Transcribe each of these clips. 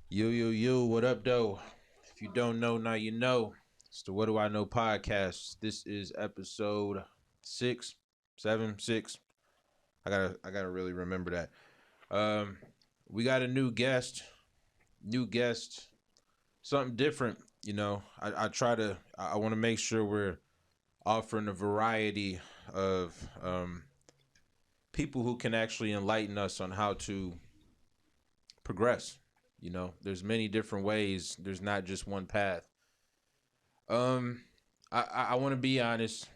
Yo, what up, though? If you don't know, now you know. It's the What Do I Know podcast. This is episode 6. I gotta really remember that. Um, we got a new guest, something different. I want to make sure we're offering a variety of people who can actually enlighten us on how to progress. There's many different ways. There's not just one path. Um, I want to be honest.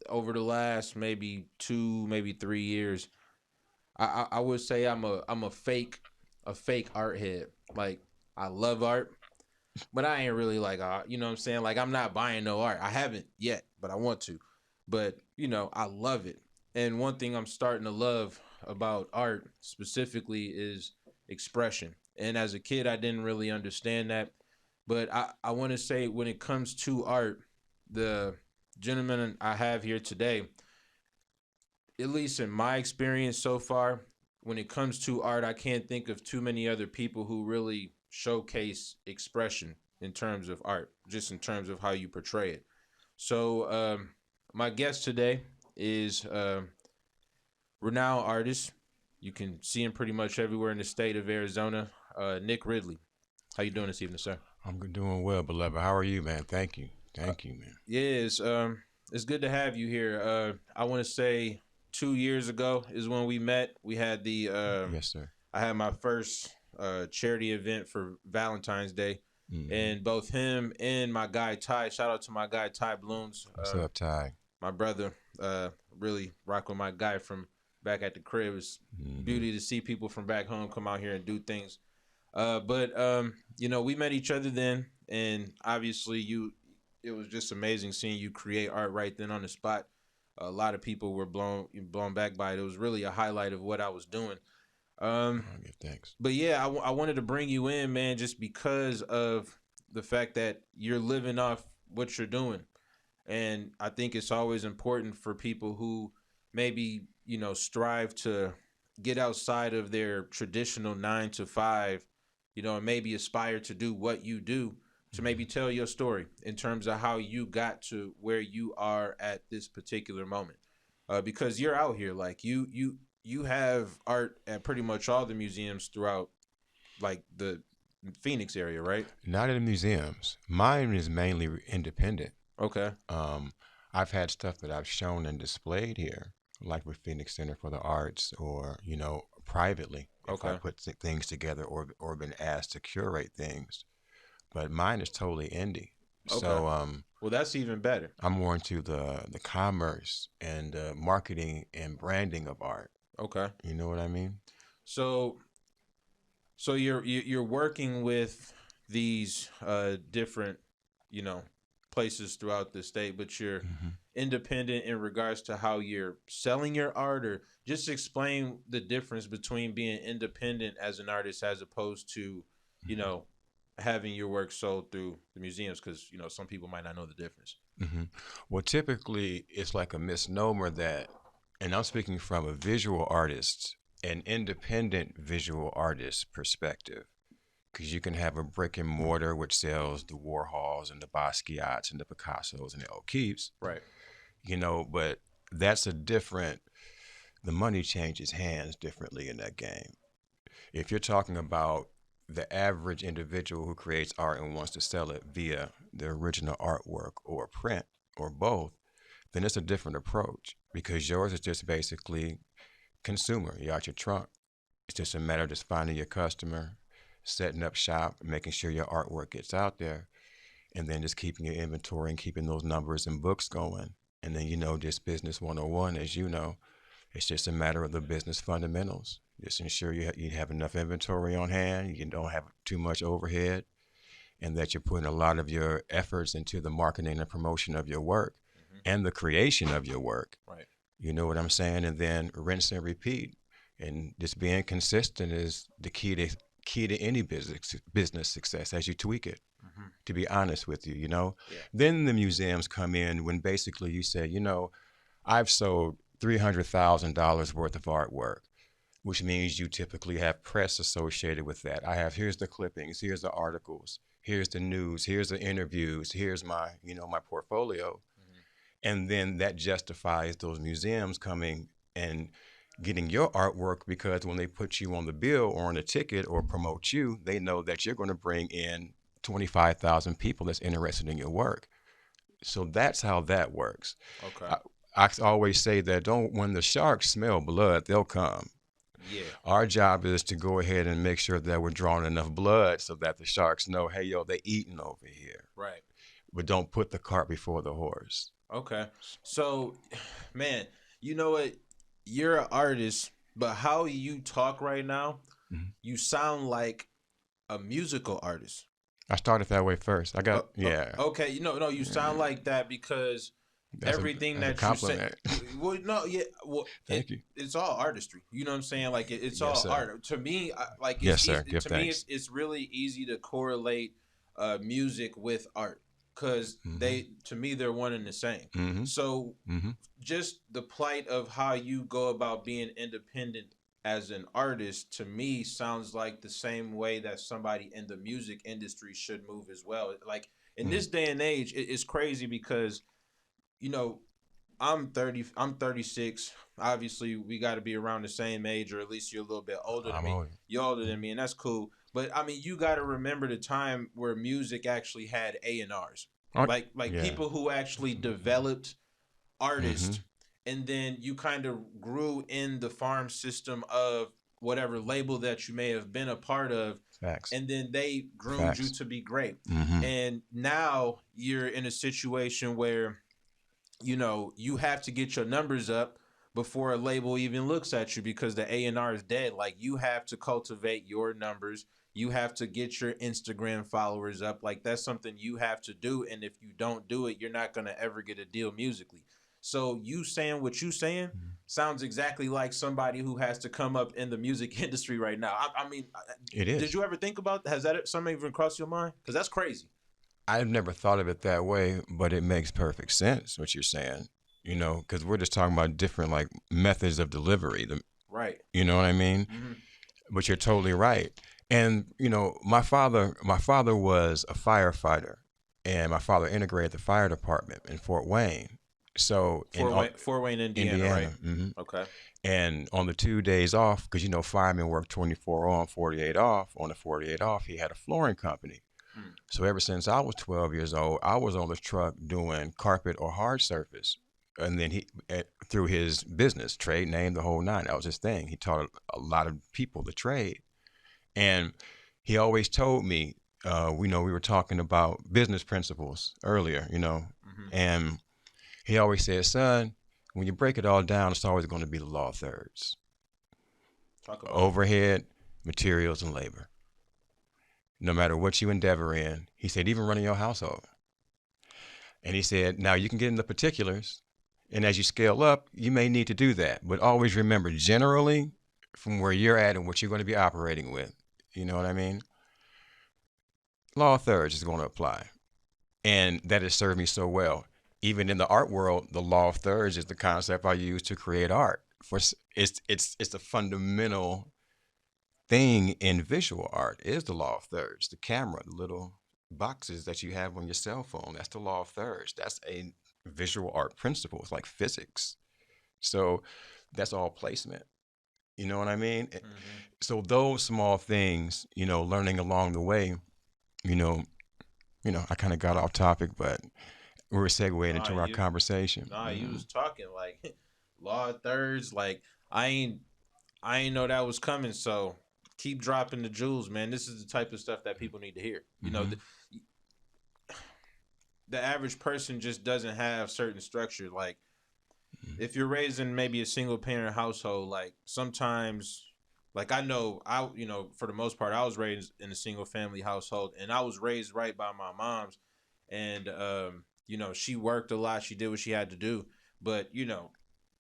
Over the last maybe 2, maybe 3 years, I would say I'm a fake art head. Like, I love art, but I ain't really like art. You know what I'm saying? Like, I'm not buying no art. I haven't yet, but I want to. But I love it. And one thing I'm starting to love about art specifically is expression. And as a kid, I didn't really understand that. But I want to say, when it comes to art, the gentleman I have here today, at least in my experience so far, when it comes to art, I can't think of too many other people who really showcase expression in terms of art, just in terms of how you portray it. So, my guest today is renowned artist. You can see him pretty much everywhere in the state of Arizona. Nik Ridley. How you doing this evening, sir? Doing well, beloved. How are you, man? Thank you, man. Yeah, it's good to have you here. I want to say 2 years ago is when we met. We had Yes, sir. I had my first charity event for Valentine's Day, and both him and my guy Ty. Shout out to my guy Ty Blooms. What's up, Ty? My brother. Really rock with my guy from back at the crib. It's beauty to see people from back home come out here and do things. But we met each other then, and obviously it was just amazing seeing you create art right then on the spot. A lot of people were blown back by it. It was really a highlight of what I was doing. Okay, thanks. But yeah, I wanted to bring you in, man, just because of the fact that you're living off what you're doing. And I think it's always important for people who maybe, strive to get outside of their traditional 9 to 5, and maybe aspire to do what you do, to maybe tell your story in terms of how you got to where you are at this particular moment. Because you're out here, like you have art at pretty much all the museums throughout, like, the Phoenix area, right? Not in the museums. Mine is mainly independent. Okay. I've had stuff that I've shown and displayed here, like with Phoenix Center for the Arts, or privately. If I Okay. put things together, or been asked to curate things, but mine is totally indie. Okay. So Well, that's even better. I'm more into the commerce and marketing and branding of art. Okay. You know what I mean? So you're working with these different, you know, places throughout the state, but you're independent in regards to how you're selling your art, or just explain the difference between being independent as an artist as opposed to, you know, having your work sold through the museums, because some people might not know the difference. hmm Well, typically it's like a misnomer that, and I'm speaking from a visual artist, an independent visual artist perspective, because you can have a brick and mortar which sells the Warhols and the Basquiat's and the Picassos and the O'Keeffe's, Right. but that's the money changes hands differently in that game. If you're talking about the average individual who creates art and wants to sell it via the original artwork or print or both, then it's a different approach, because yours is just basically consumer. You're out your trunk. It's just a matter of just finding your customer, setting up shop, making sure your artwork gets out there, and then just keeping your inventory and keeping those numbers and books going. And then, just business 101, as you know, it's just a matter of the business fundamentals. Just ensure you have enough inventory on hand, you don't have too much overhead, and that you're putting a lot of your efforts into the marketing and promotion of your work and the creation of your work. Right. You know what I'm saying? And then rinse and repeat. And just being consistent is the key to any business success as you tweak it. To be honest with you, Yeah. Then the museums come in when basically you say, I've sold $300,000 worth of artwork. which means you typically have press associated with that. Here's the clippings, here's the articles, here's the news, here's the interviews, here's my, my portfolio. Hmm. And then that justifies those museums coming and getting your artwork, because when they put you on the bill or on a ticket or promote you, they know that you're going to bring in 25,000 people that's interested in your work. So that's how that works. Okay. I, I always say that don't when the sharks smell blood, they'll come. Yeah. Our job is to go ahead and make sure that we're drawing enough blood so that the sharks know, hey, yo, they eating over here. Right. But don't put the cart before the horse. Okay. So, man, you know what? You're an artist, but how you talk right now, Mhm. you sound like a musical artist. I started that way first. I got, Oh, yeah, okay. You know, no, you sound like that because that's a, everything that's a that you say. compliment. Well, no, yeah. Well, Thank you. it's all artistry. You know what I'm saying? Like it's Yes, all sir. art. To me, like it's Yes, sir. easy. Give To me, thanks. it's really easy to correlate music with art because Mm-hmm. to me they're one and the same. Mm-hmm. So Mm-hmm. just the plight of how you go about being independent as an artist to me sounds like the same way that somebody in the music industry should move as well. Like in Mm-hmm. this day and age, it's crazy because you know I'm 30, I'm 36. Obviously, we got to be around the same age, or at least you're a little bit older than I'm me. on. You're older than me, and that's cool. But I mean, you got to remember the time where music actually had A&Rs, Oh, like yeah. people who actually developed Mm-hmm. artists, and then you kind of grew in the farm system of whatever label that you may have been a part of, Facts. and then they groomed you Facts. to be great. Mm-hmm. And now you're in a situation where you have to get your numbers up before a label even looks at you because the A&R is dead. Like you have to cultivate your numbers. You have to get your Instagram followers up. Like that's something you have to do. And if you don't do it, you're not gonna ever get a deal musically. So you saying what you saying sounds exactly like somebody who has to come up in the music industry right now. I mean, It did is. you ever think about has that something even crossed your mind? Because that's crazy. I've never thought of it that way, but it makes perfect sense what you're saying. Because we're just talking about different like methods of delivery. Right. You know what I mean? Mm-hmm. But you're totally right. And my father was a firefighter, and my father integrated the fire department in Fort Wayne. So Fort Wayne, Indiana, right? Indiana. Okay. And on the 2 days off, because firemen work 24 on, 48 off. On the 48 off, he had a flooring company. Mm. So ever since I was 12 years old, I was on the truck doing carpet or hard surface. And then through his business, trade name, the whole nine, that was his thing. He taught a lot of people the trade. And he always told me, we were talking about business principles earlier, Mm-hmm. and he always said, son, when you break it all down, it's always going to be the law of thirds: Talk about it. overhead, materials, and labor. No matter what you endeavor in, he said, even running your household. And he said, now you can get in the particulars, and as you scale up, you may need to do that. But always remember, generally, from where you're at and what you're going to be operating with, you know what I mean? Law of thirds is going to apply. And that has served me so well. Even in the art world, the law of thirds is the concept I use to create art. It's a fundamental thing in visual art is the law of thirds. The camera, the little boxes that you have on your cell phone, that's the law of thirds. That's a visual art principle. It's like physics. So that's all placement. You know what I mean? Mm-hmm. So those small things, learning along the way, you know, I kind of got off topic, but we were segueing Nah, into our you, conversation. you was talking like law of thirds. Like I ain't, I ain't know that was coming. So keep dropping the jewels, man. This is the type of stuff that people need to hear. Mm-hmm. The average person just doesn't have certain structure. Like Mm-hmm. if you're raised in maybe a single parent household, like sometimes, like I know for the most part, I was raised in a single family household, and I was raised right by my mom's, and she worked a lot, she did what she had to do, but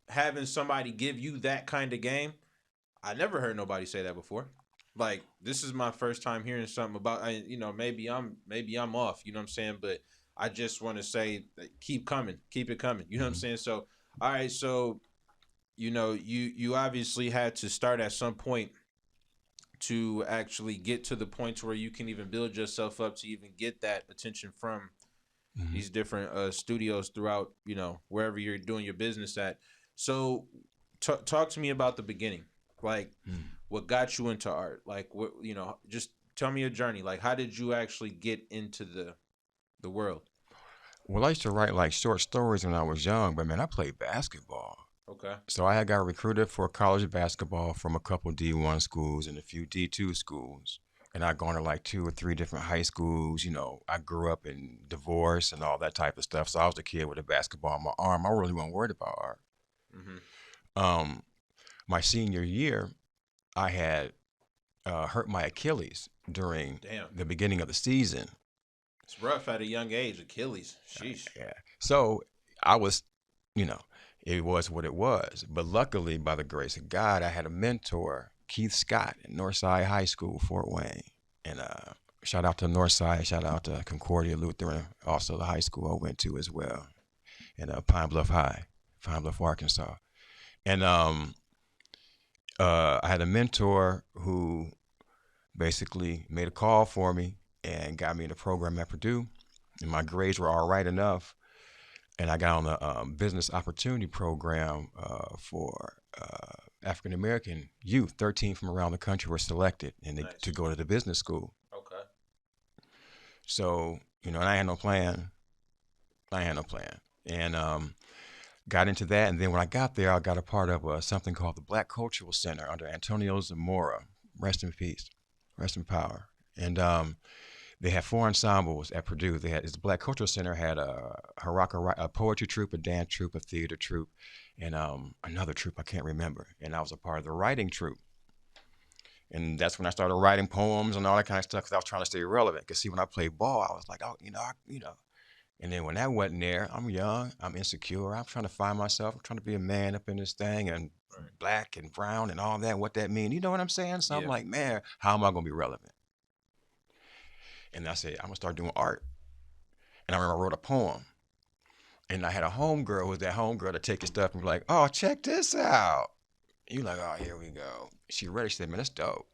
having somebody give you that kind of game, I never heard nobody say that before. Like this is my first time hearing something about, maybe I'm off, you know what I'm saying, but I just want to say, keep coming, keep it coming, you know what I'm Mm-hmm. saying. So all right, so you obviously had to start at some point to actually get to the point where you can even build yourself up to even get that attention from Hmm. these different studios throughout, wherever you're doing your business at. So talk to me about the beginning, like what got you into art, like what, just tell me your journey, like how did you actually get into the world? Well, I used to write like short stories when I was young, but man, I played basketball. Okay. So I had got recruited for college basketball from a couple D1 schools and a few D2 schools. And I'd gone to like two or three different high schools. I grew up in divorce and all that type of stuff. So I was a kid with a basketball on my arm. I really wasn't worried about art. Mm-hmm. Um, my senior year, I had hurt my Achilles during Damn, the beginning of the season. it's rough at a young age. Achilles, sheesh. Yeah. So I was, you know, it was what it was. But luckily, by the grace of God, I had a mentor, Keith Scott, at Northside High School, Fort Wayne. And shout out to Northside, shout out to Concordia Lutheran, also the high school I went to as well, and Pine Bluff High, Pine Bluff, Arkansas. And I had a mentor who basically made a call for me and got me in a program at Purdue. And my grades were all right enough. And I got on the business opportunity program for African American youth. 13 from around the country were selected Nice. to go to the business school. Okay. So, and I had no plan. And got into that. And then when I got there, I got a part of something called the Black Cultural Center under Antonio Zamora. Rest in peace. Rest in power. And they had four ensembles at Purdue. The Black Cultural Center had a poetry troupe, a dance troupe, a theater troupe, and another troupe I can't remember. And I was a part of the writing troupe. And that's when I started writing poems and all that kind of stuff because I was trying to stay relevant. Because see, when I played ball, I was like, oh, And then when that wasn't there, I'm young, I'm insecure, I'm trying to find myself, I'm trying to be a man up in this thing, and Right. black and brown and all that, what that means. You know what I'm saying? So I'm Yeah. like, man, how am I going to be relevant? And I said, I'm going to start doing art. And I remember I wrote a poem. And I had a homegirl who was that homegirl to take your stuff and be like, oh, check this out. You like, oh, here we go. She read it. She said, man, that's dope.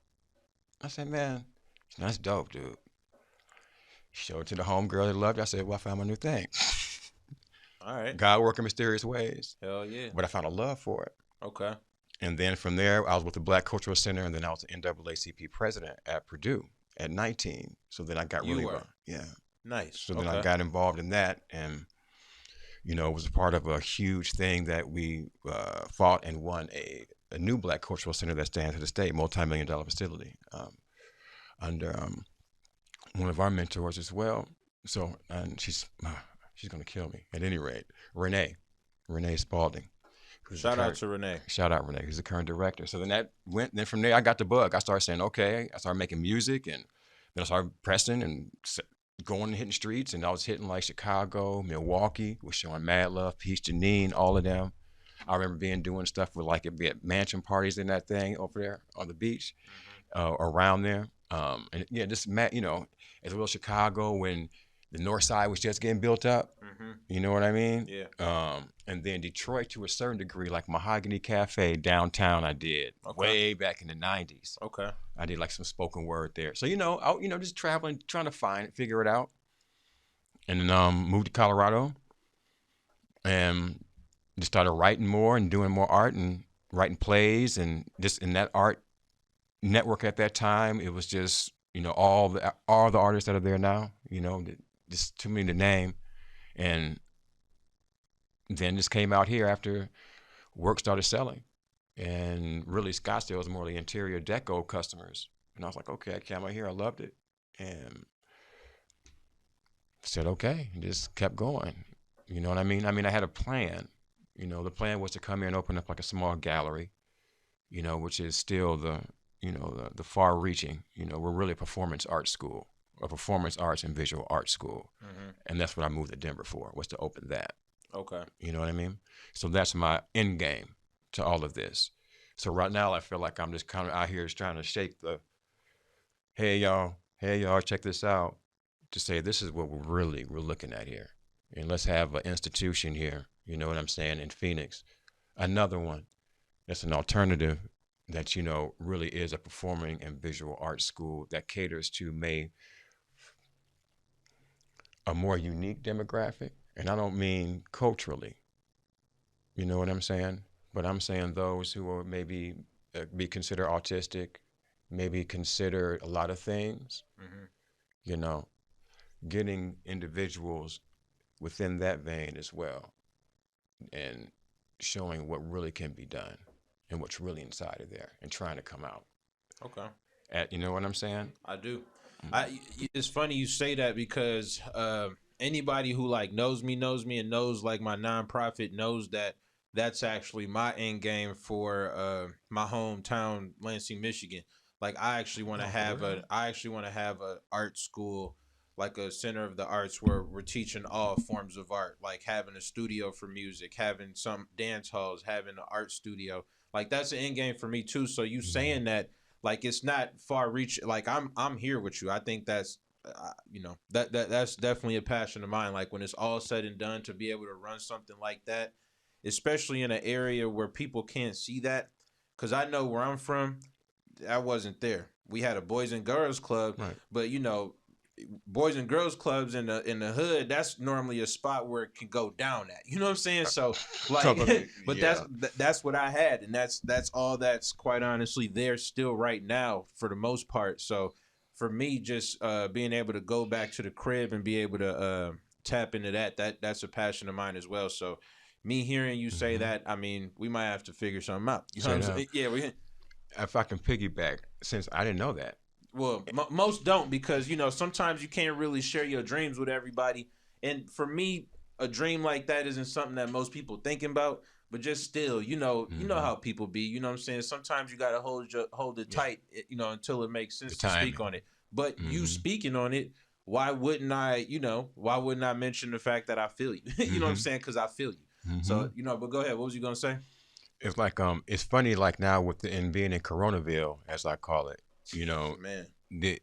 I said, man, that's dope, dude. Showed it to the homegirl that loved it. I said, well, I found my new thing. All right. God working mysterious ways. Hell yeah. But I found a love for it. Okay. And then from there, I was with the Black Cultural Center, and then I was the NAACP president at Purdue at 19. So then I got You really, were? yeah. Nice. So then okay. I got involved in that, and it was a part of a huge thing that we fought and won a new Black Cultural Center that stands to the state, multi-million-dollar facility, under one of our mentors as well. So, and she's gonna kill me. At any rate, Renee Spalding. Shout out to Renee. Shout out Renee, who's the current director. So then that went. Then from there, I got the bug. I started saying, okay. I started making music, and then I started pressing and going and hitting streets. And I was hitting like Chicago, Milwaukee, was showing Mad Love, Peace Janine, all of them. I remember doing stuff with like it'd be at mansion parties and that thing over there on the beach, around there. And yeah, just as well Chicago when the North Side was just getting built up. Mm-hmm. You know what I mean? Yeah. And then Detroit to a certain degree, like Mahogany Cafe downtown, I did way back in the 90s. Okay. I did like some spoken word there. So, just traveling, trying to figure it out. And then moved to Colorado and just started writing more and doing more art and writing plays. And just in that art network at that time, it was just, all the artists that are there now, just too many to name. And then just came out here after work started selling. And really, Scottsdale was more the interior deco customers. And I was like, okay, I came out here. I loved it. And said, okay, and just kept going. You know what I mean? I had a plan. The plan was to come here and open up like a small gallery, which is still the far reaching. We're really a performance art school, a performance arts and visual art school. Mm-hmm. And that's what I moved to Denver for, was to open that. Okay. You know what I mean? So that's my end game to all of this. So right now I feel like I'm just kind of out here just trying to shake the, hey y'all, check this out, to say this is what we're looking at here. And let's have an institution here, you know what I'm saying, in Phoenix. Another one. That's an alternative that, really is a performing and visual arts school that caters to a more unique demographic. And I don't mean culturally, you know what I'm saying? But I'm saying those who are maybe be considered autistic, maybe considered a lot of things, Hmm. you know, getting individuals within that vein as well and showing what really can be done and what's really inside of there and trying to come out. Okay. You know what I'm saying? I do. Mm. It's funny you say that because anybody who like knows me and knows like my nonprofit knows that that's actually my end game for my hometown, Lansing, Michigan. Like Oh, for real? I actually want to have a art school, like a center of the arts where we're teaching all forms of art, like having a studio for music, having some dance halls, having an art studio. Like that's an end game for me too. So you Mm. saying that, like, it's not far reach. Like I'm here with you. I think that's that's definitely a passion of mine. Like when it's all said and done, to be able to run something like that, especially in an area where people can't see that, because I know where I'm from, I wasn't there. We had a boys and girls club, Right. but boys and girls clubs in the hood, that's normally a spot where it can go down at. You know what I'm saying? So like, but Yeah. that's what I had, and that's all that's quite honestly there still right now for the most part. So for me, just being able to go back to the crib and be able to tap into that's a passion of mine as well. So me hearing you say Hmm. that, I mean, we might have to figure something out. You know what I'm Straight up. saying? Yeah, we. If I can piggyback, since I didn't know that. Well, most don't, because sometimes you can't really share your dreams with everybody. And for me, a dream like that isn't something that most people thinking about. But just still, you know Hmm. how people be. You know what I'm saying? Sometimes you gotta hold it Yeah. tight, until it makes The sense to speak timing. on it. But you Hmm. speaking on it, why wouldn't I? Why wouldn't I mention the fact that I feel you? You know what I'm Hmm. saying? Because I feel you. Hmm. So but go ahead. What was you gonna say? It's like it's funny like now with in being in Coronaville, as I call it, Man. the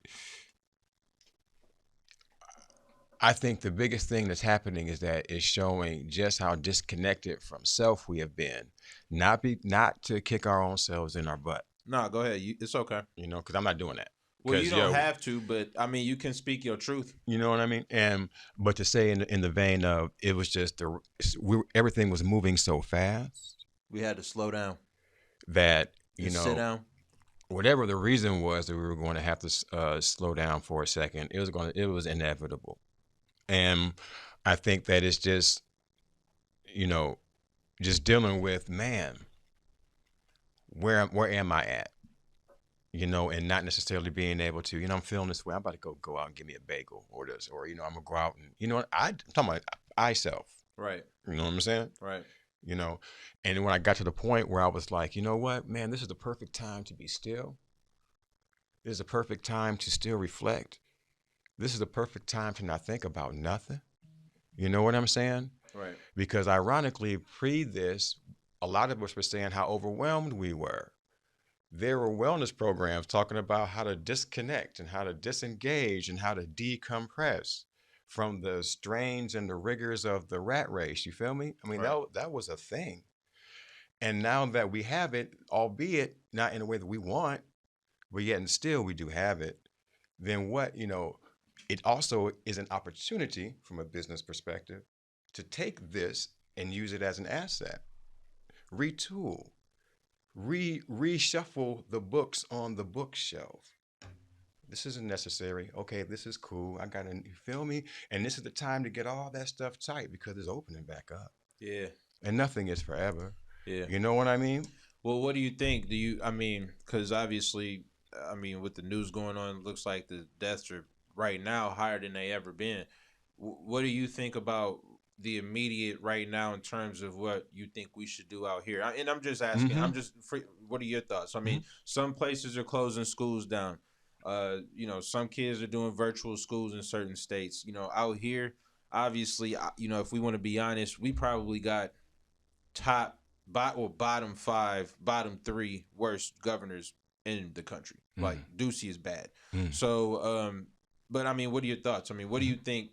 I think the biggest thing that's happening is that it's showing just how disconnected from self we have been. Not to kick our own selves in our butt, Nah, go ahead. It's okay. because I'm not doing that. Well, you Because don't have to, but I mean, you can speak your truth. you know what I mean. And but to say in the vein of it was just everything was moving so fast We had to slow down that and sit down. whatever the reason was that we were going to have to slow down for a second, it was inevitable. And I think that it's you know just dealing with, man, where am I at, and not necessarily being able to, I'm feeling this way, I'm about to go out and give me a bagel or this, or I'm gonna go out and what I'm talking about, I self, Right, you know what I'm saying, right. you know and when I got to the point where I was like, you know what, man, this is the perfect time to be still. This is a perfect time to still reflect. This is the perfect time to not think about nothing. You know what I'm saying? Right. Because ironically, pre this, a lot of us were saying how overwhelmed we were. There were wellness programs talking about how to disconnect and how to disengage and how to decompress from the strains and the rigors of the rat race. You feel me? I mean, Right. that was a thing. And now that we have it, albeit not in a way that we want, but yet and still we do have it, then it also is an opportunity from a business perspective to take this and use it as an asset, retool, reshuffle the books on the bookshelf. This isn't necessary. Okay, this is cool. You feel me? And this is the time to get all that stuff tight because it's opening back up. Yeah. And nothing is forever. Yeah. You know what I mean? Well, what do you think? I mean, because obviously, I mean, with the news going on, it looks like the deaths are right now higher than they ever been. What do you think about the immediate right now in terms of what you think we should do out here? And I'm just asking. Mm-hmm. What are your thoughts? I Mm-hmm. mean, some places are closing schools down. Some kids are doing virtual schools in certain states. Out here, obviously, if we want to be honest, we probably got bottom five, bottom three worst governors in the country. Like Ducey is bad. Mm-hmm. So, but I mean, what are your thoughts? I mean, what do you think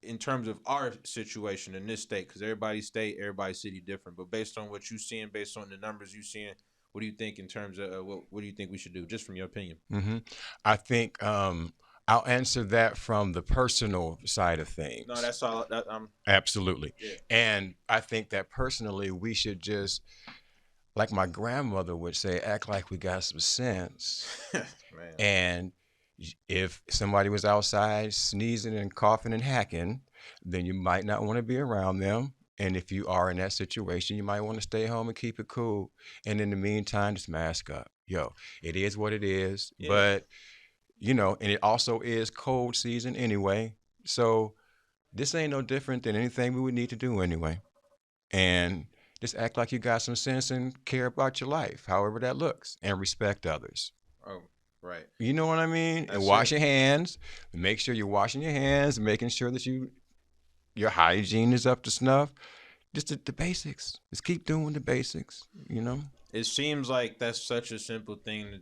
in terms of our situation in this state? Because everybody's state, everybody's city different. But based on what you seeing, based on the numbers you seeing, What do you think in terms of what do you think we should do, just from your opinion? hmm I think I'll answer that from the personal side of No, things. that's all. I'm Absolutely. yeah, And I think that personally, we should just, like my grandmother would say, act like we got some sense. man. And if somebody was outside sneezing and coughing and hacking, then you might not want to be around them. And if you are in that situation, you might want to stay home and keep it cool. And in the meantime, just mask up. Yo, it is what it is. Yeah, But, you know, and it also is cold season anyway. So this ain't no different than anything we would need to do anyway. And just act like you got some sense and care about your life, however that looks, and respect others. oh, right. You know what I mean? And That's wash it. your hands. Make sure you're washing your hands, making sure that your hygiene is up to snuff. Just the basics. Just keep doing the basics. You know. It seems like that's such a simple thing that,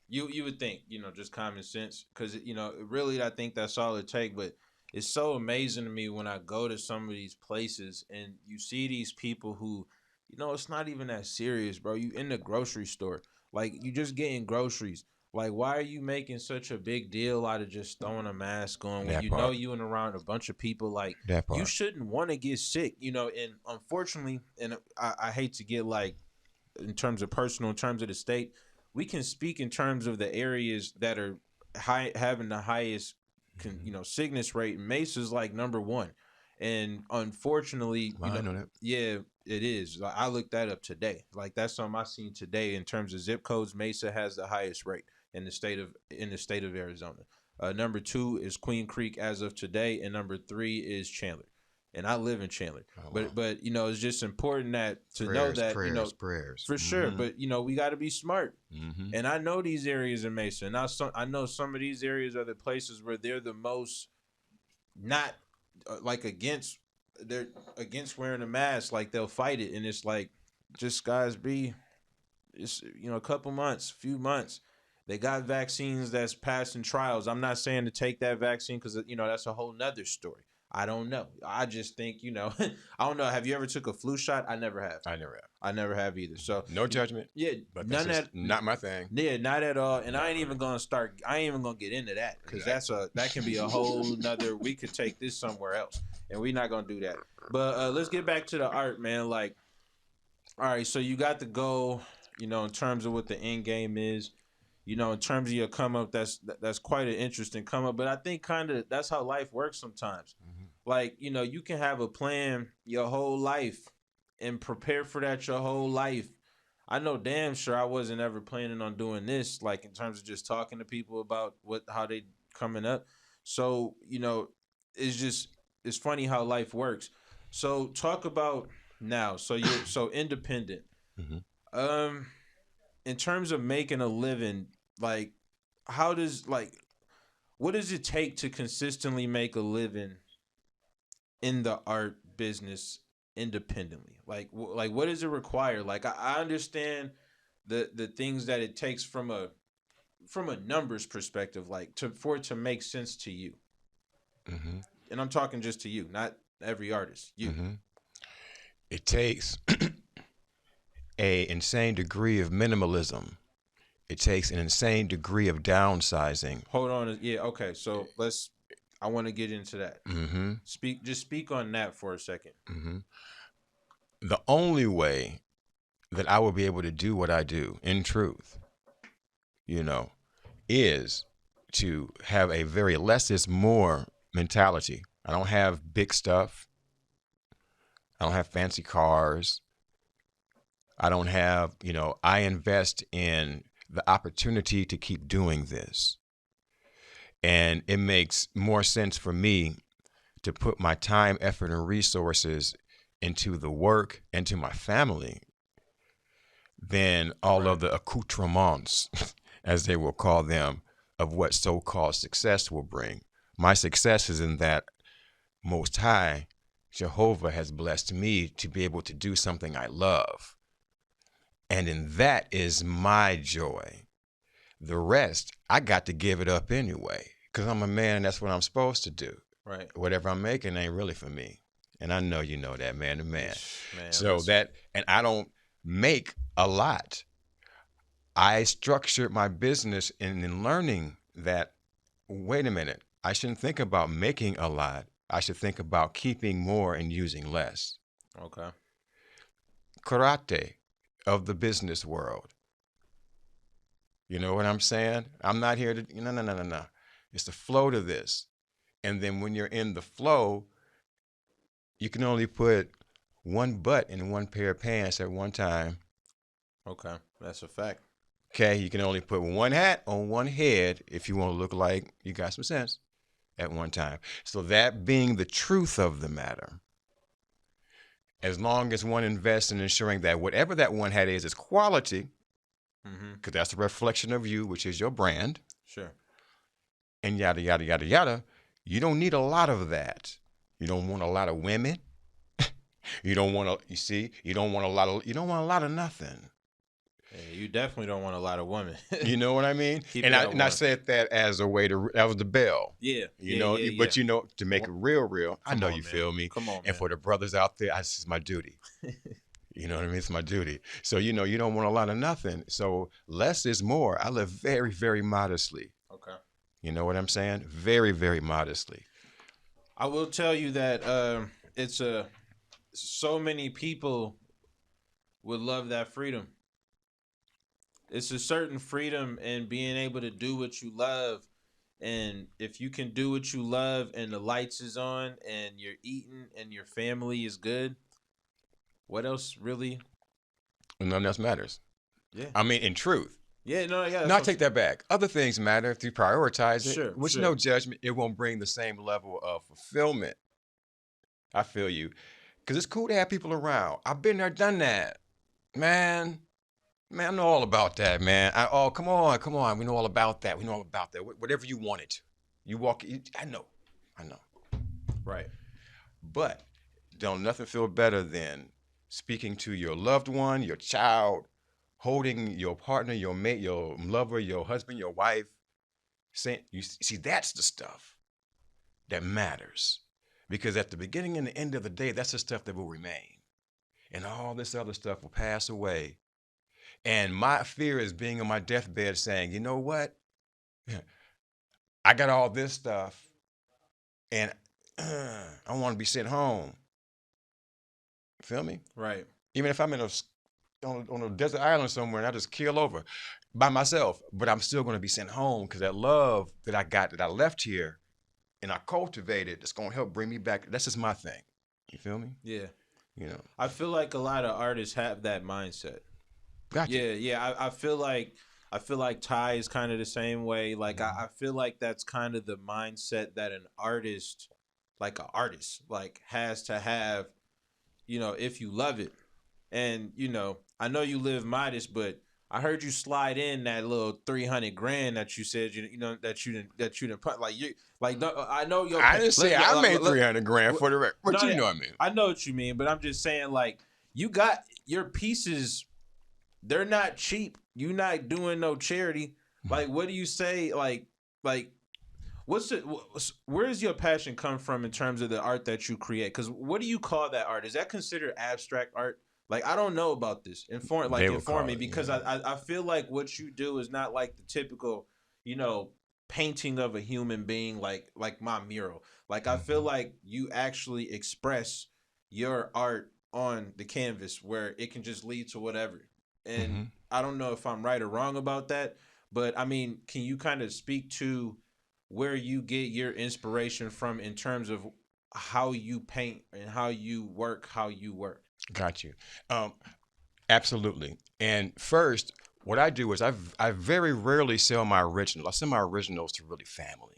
you would think, just common sense, because really, I think that's all it take. But it's so amazing to me when I go to some of these places and you see these people who, it's not even that serious, bro. You in the grocery store, like you just getting groceries. Like, why are you making such a big deal out of just throwing a mask on when That you know part. you and around a bunch of people? Like, That you part. shouldn't want to get sick, and unfortunately, and I hate to get like in terms of personal, in terms of the state, we can speak in terms of the areas that are high, having the highest, sickness rate. Mesa's like number one, and unfortunately, I know that. yeah, it is. Like, I looked that up today. Like, that's something I seen today in terms of zip codes. Mesa has the highest rate in the state of Arizona. Number two is Queen Creek as of today, and number three is Chandler. And I live in Chandler, Oh wow. but it's just important that to know Prayers, that prayers, prayers. for sure. But we got to be smart. Mm-hmm. And I know these areas in Mesa. And I know some of these areas are the places where they're the most not like they're against wearing a mask. Like, they'll fight it, and it's like, just guys, be it's a couple months, few months. They got vaccines that's passing trials. I'm not saying to take that vaccine because that's a whole nother story. I don't know. I just think I don't know. Have you ever took a flu shot? I never have. I never have. I never have either. So No judgment, yeah, but that's none just that. not my thing. Yeah, not at all. And I Not ain't even really. gonna start. I ain't even gonna get into that because Exactly. that can be a whole nother. We could take this somewhere else, and we're not gonna do that. But let's get back to the art, man. Like, all right, so you got the goal. In terms of what the end game is. In terms of your come up, that's quite an interesting come up. But I think kind of that's how life works sometimes. Mm-hmm. Like, you can have a plan your whole life and prepare for that your whole life. I know damn sure I wasn't ever planning on doing this, like in terms of just talking to people about how they coming up. So, it's funny how life works. So talk about now. So you're so independent. Mm-hmm. Um, in terms of making a living, like how does like what does it take to consistently make a living in the art business independently? Like what does it require? Like I understand the things that it takes from a numbers perspective, like for it to make sense to you. Mm-hmm. And I'm talking just to you, not every artist. You. Mm-hmm. It takes a insane degree of minimalism. It takes an insane degree of downsizing. Hold on. Yeah, okay. So I want to get into that. Mm-hmm. Speak on that for a second. Mm-hmm. The only way that I will be able to do what I do in truth, you know, is to have a very less is more mentality. I don't have big stuff. I don't have fancy cars. I don't have, I invest in the opportunity to keep doing this. And it makes more sense for me to put my time, effort, and resources into the work and to my family than all Right. of the accoutrements, as they will call them, of what so-called success will bring. My success is in that Most High, Jehovah, has blessed me to be able to do something I love. And in that is my joy. The rest, I got to give it up anyway, because I'm a man and that's what I'm supposed to do. Right. Whatever I'm making ain't really for me. And I know you know that, man to man. Man, So listen. and I don't make a lot. I structured my business in learning that, wait a minute, I shouldn't think about making a lot. I should think about keeping more and using less. Okay. Karate of the business world. You know what I'm saying? I'm not here to, no. It's the flow to this. And then when you're in the flow, you can only put one butt in one pair of pants at one time. Okay. That's a fact. Okay, you can only put one hat on one head if you want to look like you got some sense at one time. So that being the truth of the matter, as long as one invests in ensuring that whatever that one hat is quality, because that's a reflection of you, which is your brand, Sure. and yada, yada, yada, yada, you don't need a lot of that. You don't want a lot of women. You don't want to, you don't want a lot of nothing. Yeah, you definitely don't want a lot of women. You know what I mean? Keep And it I at and I one. said that as a way to, that was the bell. Yeah. You know, but you know, to make it real, I Come know on, you man. feel me. Come on, And man. for the brothers out there, this is my duty. You know what I mean? It's my duty. So, you know, you don't want a lot of nothing. So less is more. I live very, very modestly. Okay. You know what I'm saying? Very, very modestly. I will tell you that it's so many people would love that freedom. It's a certain freedom in being able to do what you love. And if you can do what you love and the lights is on and you're eating and your family is good, what else really? And nothing else matters. Yeah. I mean, in truth. Yeah, no, yeah. No, I take that back. Other things matter if you prioritize it. Sure, With sure. no judgment, it won't bring the same level of fulfillment. I feel you. Because it's cool to have people around. I've been there, done that. Man, I know all about that, man. Come on. We know all about that. Whatever you wanted. I know. Right. But don't nothing feel better than speaking to your loved one, your child, holding your partner, your mate, your lover, your husband, your wife, saying, you see, that's the stuff that matters. Because at the beginning and the end of the day, that's the stuff that will remain. And all this other stuff will pass away. And my fear is being on my deathbed saying, you know what? I got all this stuff and I want to be sent home. Feel me? Right. Even if I'm on a desert island somewhere and I just keel over by myself, but I'm still going to be sent home because that love that I got, that I left here and I cultivated, it's going to help bring me back. That's just my thing. You feel me? Yeah. You know. I feel like a lot of artists have that mindset. Gotcha. Yeah. I feel like Ty is kind of the same way. Like I feel like that's kind of the mindset that an artist, like has to have, if you love it. And, I know you live modest, but I heard you slide in that little 300 grand that you said that you didn't put no, I know your. I didn't say I made look, 300 grand for the record. But no, you know what I mean. I know what you mean, but I'm just saying, like, you got your pieces. They're not cheap. You not doing no charity. Like, what do you say? Like, where does your passion come from in terms of the art that you create? Because what do you call that art? Is that considered abstract art? Like, I don't know about this. Inform me, because I feel like what you do is not like the typical, painting of a human being, like my mural. Like, I feel like you actually express your art on the canvas where it can just lead to whatever. And I don't know if I'm right or wrong about that, but I mean, can you kind of speak to where you get your inspiration from in terms of how you paint and how you work? Got you. Absolutely. And first, what I do is I very rarely sell my originals. I sell my originals to really family.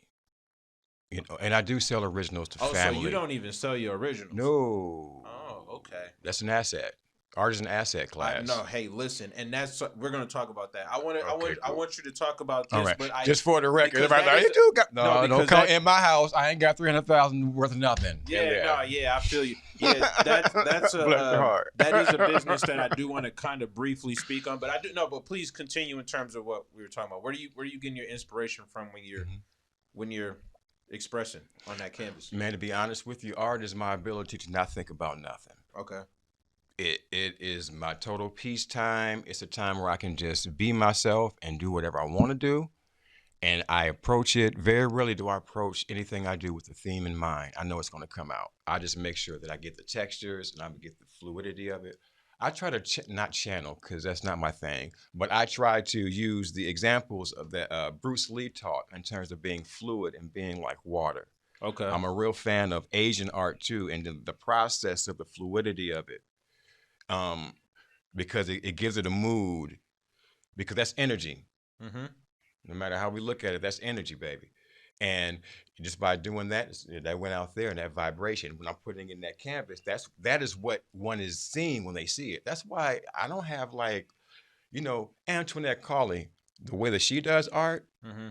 And I do sell originals to family. So you don't even sell your originals? No. Oh, okay. That's an asset. Art is an asset class. No, hey, listen, and we're gonna talk about that. I Cool. want you to talk about this, All right. but just for the record, because everybody, that is- you do got No, don't because come that- in my house. I ain't got 300,000 worth of nothing. Yeah, I feel you. Yeah, that's Bless your heart. that is a business that I do want to kind of briefly speak on, but but please continue in terms of what we were talking about. Where do you getting your inspiration from when you're expressing on that canvas? Man, to be honest with you, art is my ability to not think about nothing. Okay. it is my total peace time. It's a time where I can just be myself and do whatever I want to do. And I approach it, very rarely do I approach anything I do with the theme in mind. I know it's going to come out. I just make sure that I get the textures and I get the fluidity of it. I try to not channel because that's not my thing, but I try to use the examples of that Bruce Lee taught in terms of being fluid and being like water. Okay. I'm a real fan of Asian art too, and the process of the fluidity of it, um, because it gives it a mood, because that's energy. Mm-hmm. No matter how we look at it, that's energy, baby. And just by doing that, that went out there and that vibration. When I'm putting in that canvas, that is what one is seeing when they see it. That's why I don't have like, Antoinette Carley, the way that she does art. Mm-hmm.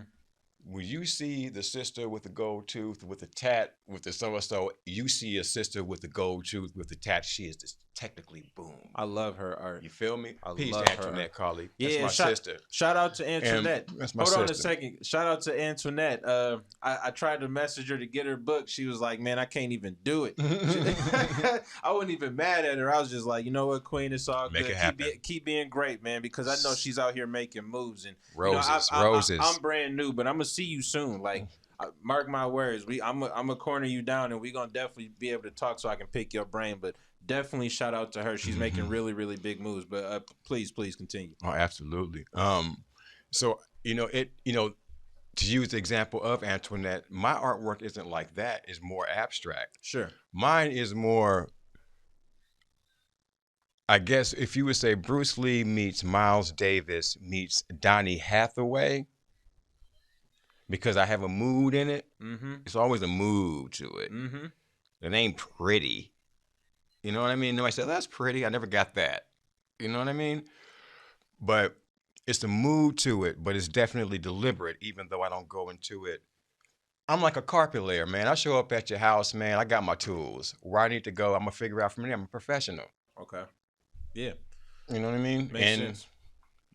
When you see the sister with the gold tooth, with the tat, with the so, you see a sister with the gold tooth, with the tat. She is just technically boom. I love her art. You feel me? I Peace, love her Antoinette art. Carley. That's Yeah, my sister. shout out to And Antoinette. that's my Hold on a sister. second. Shout out to Antoinette. I tried to message her to get her book. She was like, "Man, I can't even do it." I wasn't even mad at her. I was just like, "You know what, Queen? It's all Make good. it happen. Keep being great, man, because I know she's out here making moves." And Roses, roses. roses. I'm brand new, but I'm gonna see you soon. Like, mark my words. I'm gonna corner you down, and we gonna definitely be able to talk so I can pick your brain. But definitely shout out to her. She's making really, really big moves. But please continue. Oh, absolutely. So to use the example of Antoinette, my artwork isn't like that. It's more abstract. Sure. Mine is more, I guess, if you would say Bruce Lee meets Miles Davis meets Donny Hathaway, because I have a mood in it. Mm-hmm. It's always a mood to it. Mm-hmm. It ain't pretty. You know what I mean? Nobody said, that's pretty. I never got that. You know what I mean? But it's the mood to it, but it's definitely deliberate, even though I don't go into it. I'm like a carpet layer, man. I show up at your house, man. I got my tools. Where I need to go, I'm going to figure out from there. I'm a professional. Okay. Yeah. You know what I mean? Makes sense.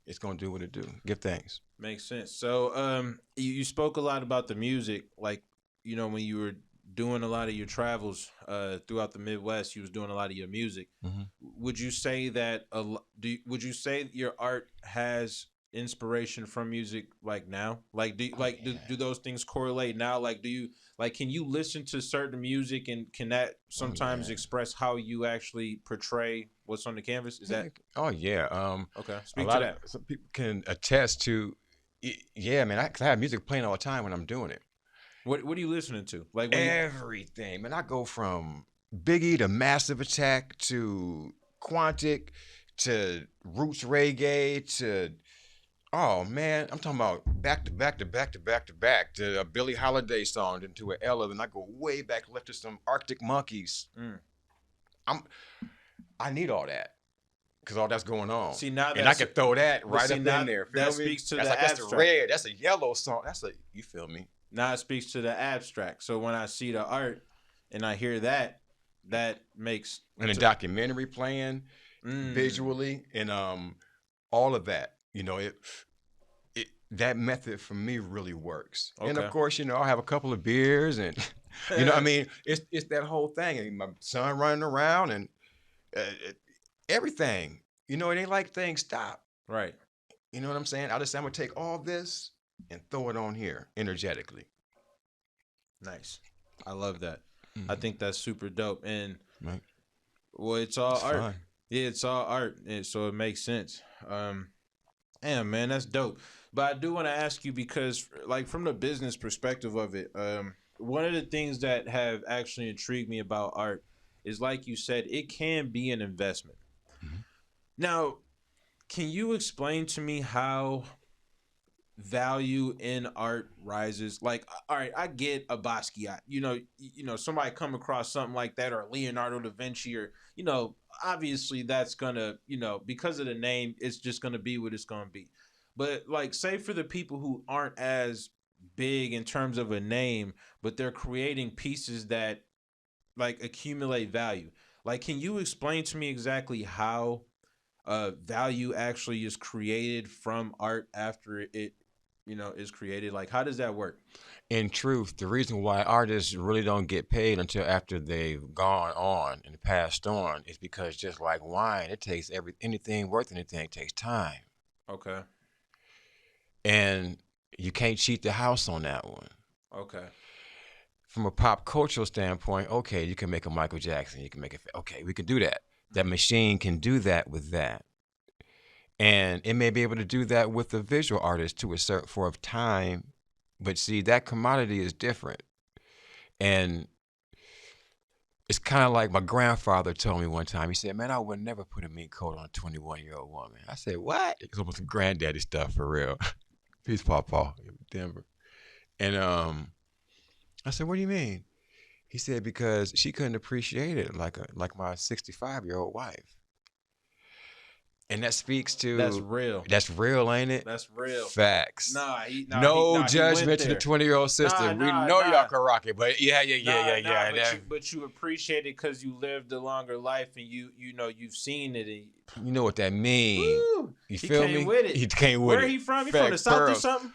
It's going to do what it do. Give thanks. Makes sense. So, you spoke a lot about the music, like, when you were doing a lot of your travels throughout the Midwest, you was doing a lot of your music. Mm-hmm. Would you say that would you say your art has inspiration from music like now? Like do those things correlate now? Like can you listen to certain music and can that sometimes express how you actually portray what's on the canvas? Is that Oh yeah. okay? Speak to that. Some people can attest to. Yeah, man. 'Cause I have music playing all the time when I'm doing it. What are you listening to? Like Everything, man. I go from Biggie to Massive Attack to Quantic to Roots Reggae to, oh man, I'm talking about back to back to back to back to back to a Billie Holiday song, then to an Ella, then I go way back left to some Arctic Monkeys. I need all that because all that's going on. See, now and I can throw that right up in there. Feel That me? speaks to That's the like that's abstract. the red. That's a yellow song. You feel me? Now it speaks to the abstract. So when I see the art and I hear that makes And a documentary playing visually and all of that. That method for me really works. Okay. And of course, I'll have a couple of beers and I mean, it's that whole thing. And my son running around and everything. It ain't like things stop. Right. You know what I'm saying? I'm gonna take all this and throw it on here energetically. Nice. I love that. Mm-hmm. I think that's super dope. And right. Well, it's all art. Fun. Yeah, it's all art. So it makes sense. Damn, man, that's dope. But I do want to ask you because, like, from the business perspective of it, one of the things that have actually intrigued me about art is, like you said, it can be an investment. Mm-hmm. Now, can you explain to me how value in art rises? Like, all right, I get a Basquiat, somebody come across something like that, or Leonardo da Vinci, or obviously that's gonna, because of the name, it's just gonna be what it's gonna be. But like, say for the people who aren't as big in terms of a name, but they're creating pieces that like accumulate value. Like, can you explain to me exactly how value actually is created from art after it is created? Like, how does that work? In truth, the reason why artists really don't get paid until after they've gone on and passed on is because just like wine, it takes anything worth anything takes time, Okay. and you can't cheat the house on that one. Okay. From a pop cultural standpoint, okay, you can make a Michael Jackson, you can make it. Okay, we can do that. That machine can do that with that, and it may be able to do that with the visual artist to a certain for a time. But see, that commodity is different, and it's kind of like my grandfather told me one time. He said, "Man, I would never put a mink coat on a 21-year-old woman." I said, "What?" It's almost granddaddy stuff for real. Peace, Pawpaw, Denver. And I said, "What do you mean?" He said, "Because she couldn't appreciate it like my 65-year-old wife." And that speaks That's to real. that's real, ain't it? That's real. Facts. No, No he went judgment to the there. 20-year-old sister. We know y'all can rock it, but yeah. But you appreciate it because you lived a longer life and you've seen it. And, You know what that mean. woo, You he feel came me? with it. He came with it. Where he from? He from the Facts, South or pearls. something?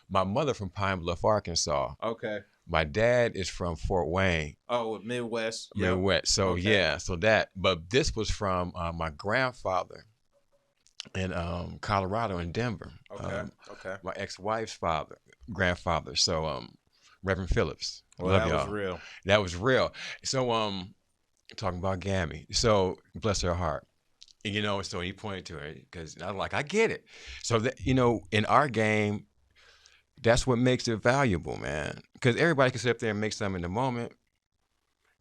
My mother from Pine Bluff, Arkansas. Okay. My dad is from Fort Wayne, Oh, Midwest. Yep. Midwest. So Okay. yeah, so that. But this was from my grandfather in Colorado in Denver. Okay. Okay. My ex-wife's grandfather. So Reverend Phillips. Well, Love that y'all. was real. That was real. So talking about Gammy. So bless her heart. So he pointed to her because I'm like, I get it. So that in our game, that's what makes it valuable, man. Because everybody can sit up there and make something in the moment.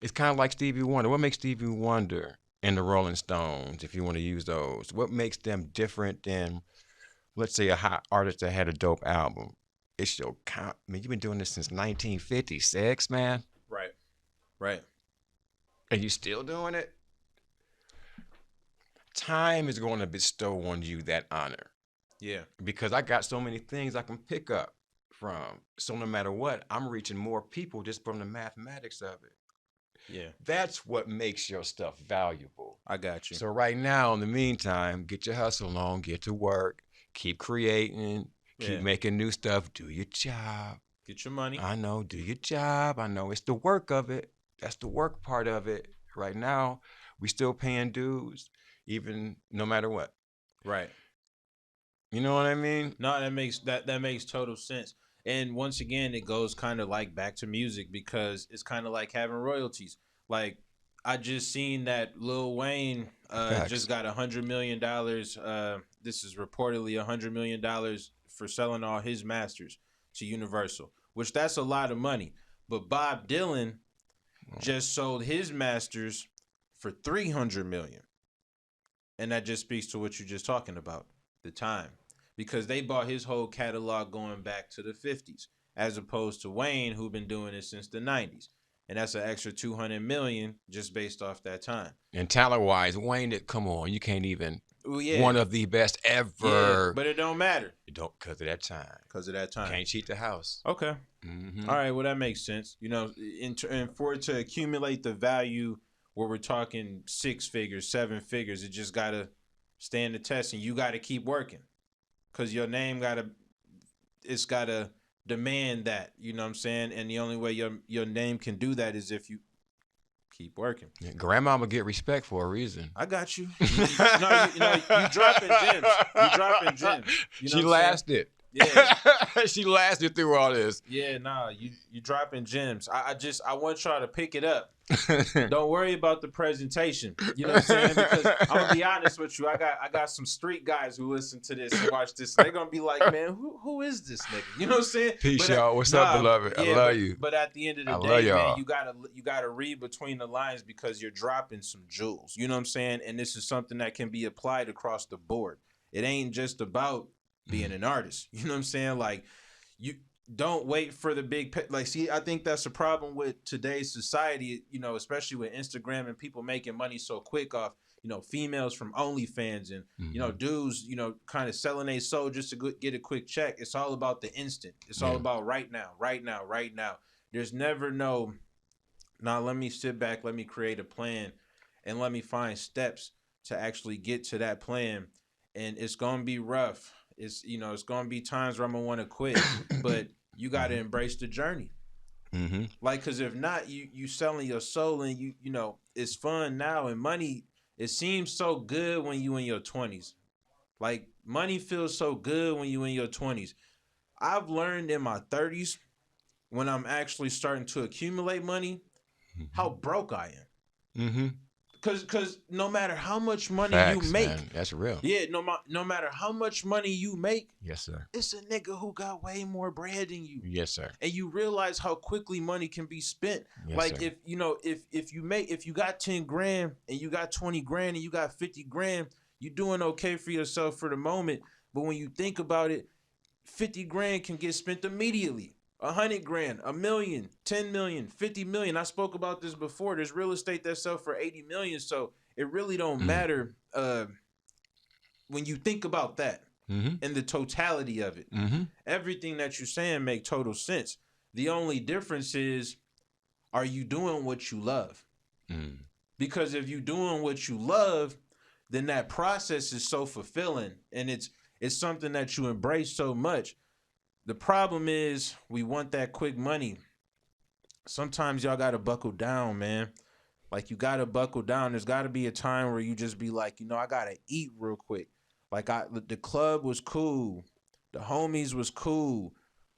It's kind of like Stevie Wonder. What makes Stevie Wonder and the Rolling Stones, if you want to use those, what makes them different than, let's say, a hot artist that had a dope album? It's your count. I mean, you've been doing this since 1956, man. Right. Right. And you still doing it? Time is going to bestow on you that honor. Yeah. Because I got so many things I can pick up from. So no matter what, I'm reaching more people just from the mathematics of it. Yeah. That's what makes your stuff valuable. I got you. So right now, in the meantime, get your hustle on, get to work, keep creating, keep making new stuff, do your job. Get your money. I know, do your job. I know it's the work of it. That's the work part of it. Right now, we still paying dues, even no matter what. Right. You know what I mean? No, that makes total sense. And once again, it goes kind of like back to music because it's kind of like having royalties. Like I just seen that Lil Wayne just got $100 million. This is reportedly $100 million for selling all his masters to Universal, which that's a lot of money. But Bob Dylan just sold his masters for $300 million, and that just speaks to what you're just talking about, the time. Because they bought his whole catalog going back to the 50s, as opposed to Wayne, who been doing it since the 90s. And that's an extra 200 million just based off that time. And talent-wise, Wayne, come on, you can't even Yeah. one of the best ever. Yeah, but it don't matter. It don't because of that time. Because of that time. Can't cheat the house. Okay. All right. Well, that makes sense. And for it to accumulate the value where we're talking 6 figures, 7 figures, it just gotta stand the test, and you gotta keep working. Cause your name gotta demand that, you know what I'm saying? And the only way your name can do that is if you keep working. Yeah, grandmama get respect for a reason. I got you. You dropping gems. You dropping gems. She lasted. Yeah. She lasted through all this. Yeah, nah, you dropping gems. I want y'all to pick it up. Don't worry about the presentation. You know what I'm saying? Because I'm gonna be honest with you. I got some street guys who listen to this and watch this. They're gonna be like, man, who is this nigga? You know what I'm saying? Peace, y'all. What's up, beloved? Yeah, I love you. But at the end of the day, man, you gotta read between the lines because you're dropping some jewels. You know what I'm saying? And this is something that can be applied across the board. It ain't just about being an artist. You know what I'm saying? Like, you don't wait for the big see, I think that's a problem with today's society, especially with Instagram and people making money so quick off, females from OnlyFans and, dudes, kind of selling their soul just to get a quick check. It's all about the instant. It's all about right now. There's never now let me sit back, let me create a plan, and let me find steps to actually get to that plan. And it's going to be rough. It's it's gonna be times where I'm gonna want to quit, but you got to Mm-hmm. embrace the journey. Mm-hmm. Like, cause if not, you selling your soul, and it's fun now, and money. It seems so good when you in your 20s. Like, money feels so good when you in your 20s. I've learned in my 30s, when I'm actually starting to accumulate money, how broke I am. Mm-hmm. Cause no matter how much money you Facts, make, man. That's real. yeah, no matter how much money you make, Yes, sir. it's a nigga who got way more bread than you. Yes, sir. And you realize how quickly money can be spent. Yes, Like, sir. if you got 10 grand and you got 20 grand and you got 50 grand, you doing okay for yourself for the moment. But when you think about it, 50 grand can get spent immediately. 100 grand, a million, 10 million, 50 million. I spoke about this before. There's real estate that sell for 80 million. So it really don't Mm. matter when you think about that Mm-hmm. and the totality of it. Mm-hmm. Everything that you're saying make total sense. The only difference is, are you doing what you love? Mm. Because if you're doing what you love, then that process is so fulfilling, and it's something that you embrace so much. The problem is, we want that quick money. Sometimes y'all gotta buckle down, man. Like, you gotta buckle down. There's gotta be a time where you just be like, I gotta eat real quick. Like, the club was cool, the homies was cool,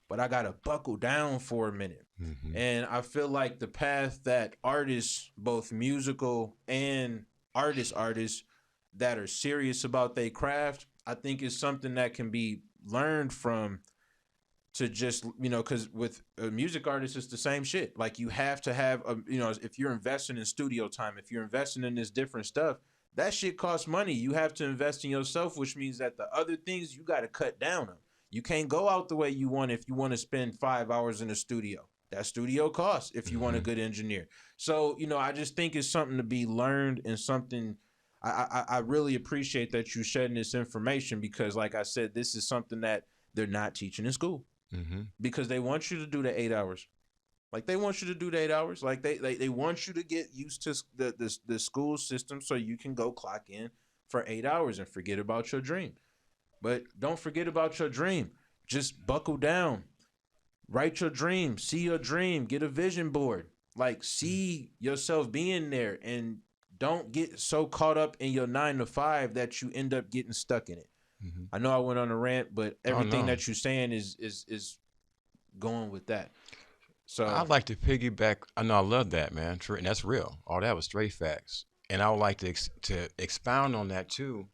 but I gotta buckle down for a minute. Mm-hmm. And I feel like the path that artists, both musical and artists that are serious about their craft, I think is something that can be learned from. To just, because with a music artist, it's the same shit. Like, you have to have if you're investing in studio time, if you're investing in this different stuff, that shit costs money. You have to invest in yourself, which means that the other things you got to cut down on. You can't go out the way you want if you want to spend 5 hours in a studio. That studio costs if you want a Mm-hmm. good engineer. So, I just think it's something to be learned, and something I really appreciate that you shedding this information, because, like I said, this is something that they're not teaching in school, Mm-hmm. because they want you to do the 8 hours. Like, they want you to do the 8 hours. Like, they want you to get used to the school system, so you can go clock in for 8 hours and forget about your dream. But don't forget about your dream. Just buckle down. Write your dream. See your dream. Get a vision board. Like, see yourself being there, and don't get so caught up in your 9 to 5 that you end up getting stuck in it. Mm-hmm. I know I went on a rant, but Oh everything no. that you're saying is going with that. So, I'd like to piggyback. I know I love that, man. And that's real. All that was straight facts. And I would like to expound on that too,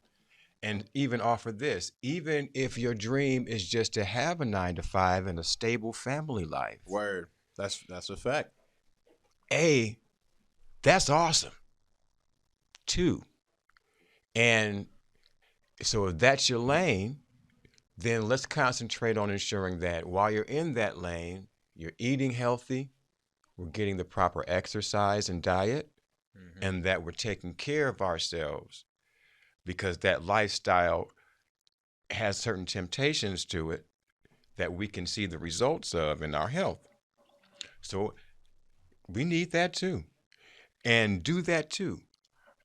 and even offer this. Even if your dream is just to have a 9 to 5 and a stable family life, word. That's a fact. A, that's awesome. Two, and so if that's your lane, then let's concentrate on ensuring that while you're in that lane, you're eating healthy, we're getting the proper exercise and diet, Mm-hmm. and that we're taking care of ourselves, because that lifestyle has certain temptations to it that we can see the results of in our health. So we need that too, and do that too.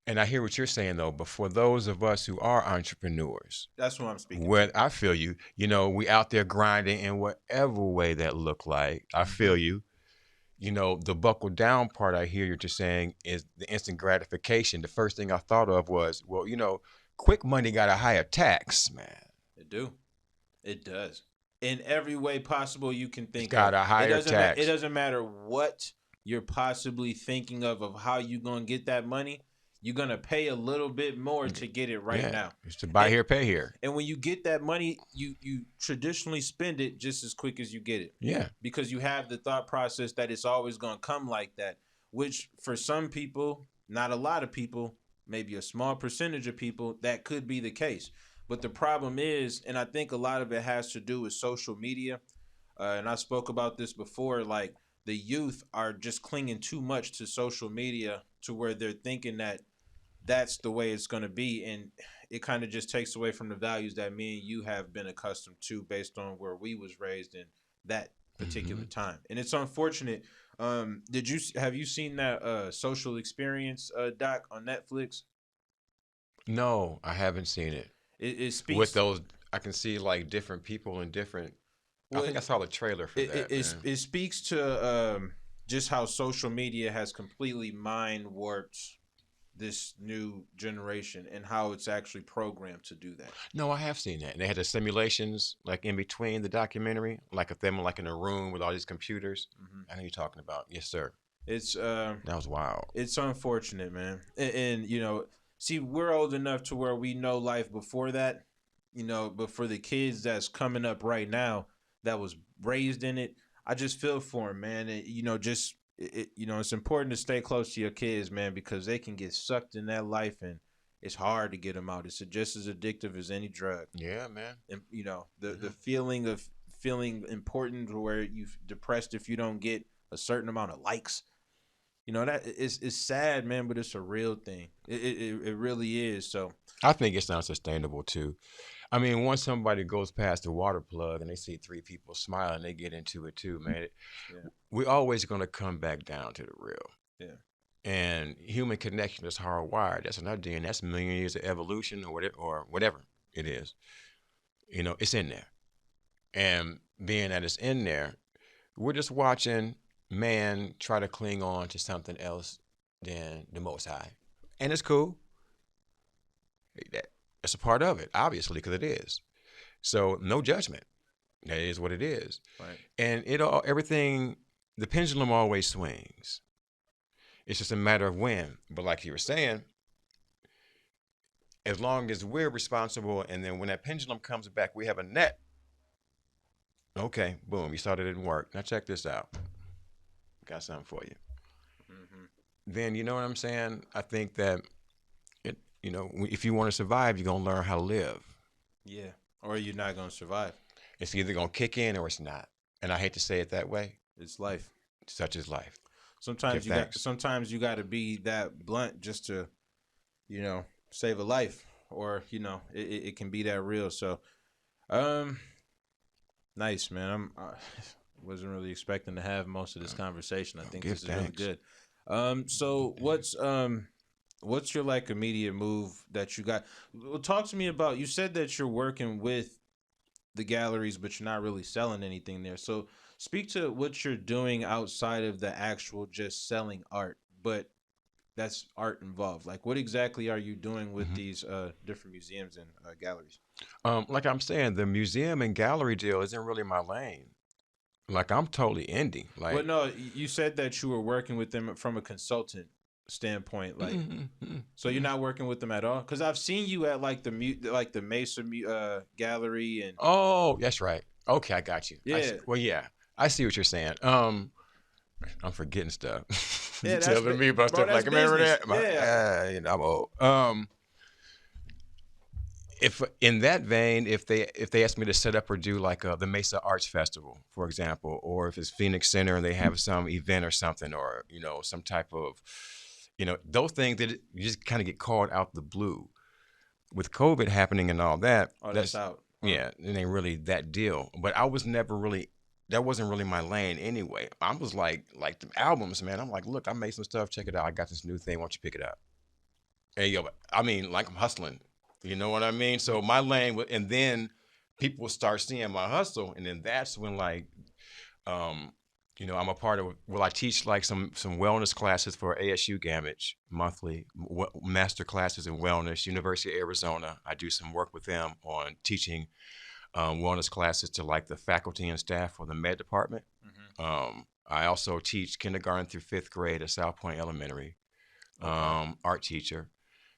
And I hear what you're saying though, but for those of us who are entrepreneurs, That's what I'm speaking what to. I feel you, we out there grinding in whatever way that look like. I Mm-hmm. feel you. The buckle down part I hear you're just saying is the instant gratification. The first thing I thought of was, well, quick money got a higher tax, man. It do. It does. In every way possible you can It's think got of. a It higher doesn't matter. It tax. doesn't matter what you're possibly thinking of how you gonna get that money. You're gonna pay a little bit more to get it right Yeah, now. it's to buy And here, pay here. and when you get that money, you traditionally spend it just as quick as you get it, Yeah. because you have the thought process that it's always gonna come like that. Which, for some people, not a lot of people, maybe a small percentage of people, that could be the case. But the problem is, and I think a lot of it has to do with social media, and I spoke about this before, like, the youth are just clinging too much to social media, to where they're thinking that that's the way it's going to be, and it kind of just takes away from the values that me and you have been accustomed to, based on where we was raised in that particular Hmm. time. And it's unfortunate. Have you seen that Social Experience doc on Netflix? No, I haven't sit. It With speaks. those I can see like different people in different. I Well, think I saw the trailer for that, man. it speaks to just how social media has completely mind warped this new generation and how it's actually programmed to do that. No, I have seen that. And they had the simulations like in between the documentary, like of them like in a room with all these computers. Hmm. I know you're talking about. Yes, sir. It's That was wild. it's unfortunate, man. And you know, see, we're old enough to where we know life before that, you know, but for the kids that's coming up right now that was raised in it, I just feel for them, man. You know, just you know, it's important to stay close to your kids, man, because they can get sucked in that life, and it's hard to get them out. It's just as addictive as any drug. Yeah, man. And you know, the Hmm. feeling of feeling important, where you depressed if you don't get a certain amount of likes, you know, that it's sad, man, but it's a real thing. It really is. So I think it's not sustainable too. I mean, once somebody goes past the water plug and they see three people smiling, they get into it too, man. yeah, We're always going to come back down to the real. yeah, And human connection is hardwired. That's another DNA. That's a million years of evolution or whatever it is. You know, it's in there. And being that it's in there, we're just watching man try to cling on to something else than the Most High. And it's cool. It's a part of it, obviously, because it is. So no judgment. That is what it is. right. And everything, the pendulum always swings. It's just a matter of when. But like you were saying, as long as we're responsible, and then when that pendulum comes back, we have a net. Okay, boom, you saw that it didn't work. Now check this out. Got something for you. Hmm. Then you know what I'm saying? I think that if you want to survive, you're gonna learn how to live. Yeah, or you're not gonna survive. It's either gonna kick in or it's not. And I hate to say it that way. It's life. Such is life. Sometimes Give you got thanks. sometimes you got to be that blunt just to, you know, save a life, or you know, it can be that real. So, um, nice, man. I wasn't really expecting to have most of this conversation. I think Give this is really thanks. good. So what's your like immediate move that you got? Well, talk to me about. You said that you're working with the galleries, but you're not really selling anything there. So speak to what you're doing outside of the actual just selling art, but that's art involved. Like, what exactly are you doing with Mhm. these different museums and galleries? Like I'm saying, the museum and gallery deal isn't really my lane. Like I'm totally indie. Well, Like no, you said that you were working with them from a consultant standpoint. Like, mm, mm, so you're mm. not working with them at all? Because I've seen you at like like the Mesa gallery, and Oh, that's right. Okay, I got you. I see. yeah, Well, yeah, I see what you're saying. I'm forgetting stuff. You yeah, that's telling me about bro, stuff that's like remember business. that? Yeah. I'm old. If in that vein, if they ask me to set up or do like the Mesa Arts Festival, for example, or if it's Phoenix Center and they have some event or something, or some type of, those things that you just kind of get called out the blue. With COVID happening and all that, Oh, that's that's out. Huh. yeah, it ain't really that deal. But I was never really. That wasn't really my lane anyway. I was like the albums, man. I'm like, look, I made some stuff. Check it out. I got this new thing. Why don't you pick it up? Hey, yo, I mean, like I'm hustling. You know what I mean? So my lane, and then people start seeing my hustle, and then that's when um, I'm a part of. Well, I teach like some wellness classes for ASU Gamage monthly, master classes in wellness. University of Arizona. I do some work with them on teaching wellness classes to like the faculty and staff for the med department. Hmm. I also teach kindergarten through fifth grade at South Point Elementary. Okay. Art teacher.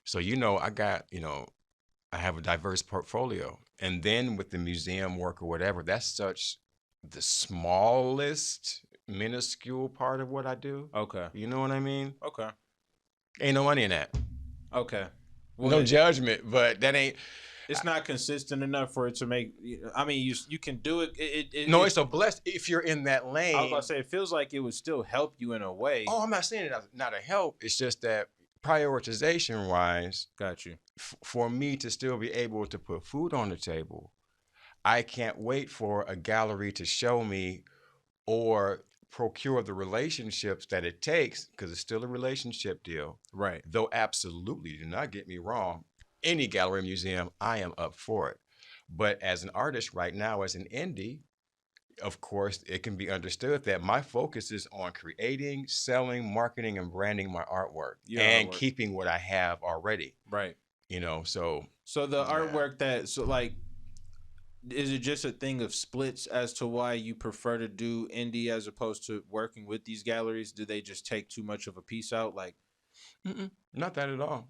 So I have a diverse portfolio. And then with the museum work or whatever, that's such the smallest, minuscule part of what I do. Okay. You know what I mean? Okay. Ain't no money in that. Okay. Well, No judgment, but that ain't. it's not consistent enough for it to make. I mean, you can do it. No, it's a blessed if you're in that I was about lane. to say it feels like it would still help you in a way. Oh, I'm not saying it as not a help. It's just that prioritization wise, Got you. for me to still be able to put food on the table, I can't wait for a gallery to show me or procure the relationships that it takes, because it's still a relationship deal. Right. Though absolutely, do not get me wrong, any gallery museum, I am up for it. But as an artist right now, as an indie, of course, it can be understood that my focus is on creating, selling, marketing, and branding my artwork Your and artwork. keeping what I have already. Right. So So the yeah. artwork that so like is it just a thing of splits as to why you prefer to do indie as opposed to working with these galleries? Do they just take too much of a piece out? Like, Not that at all.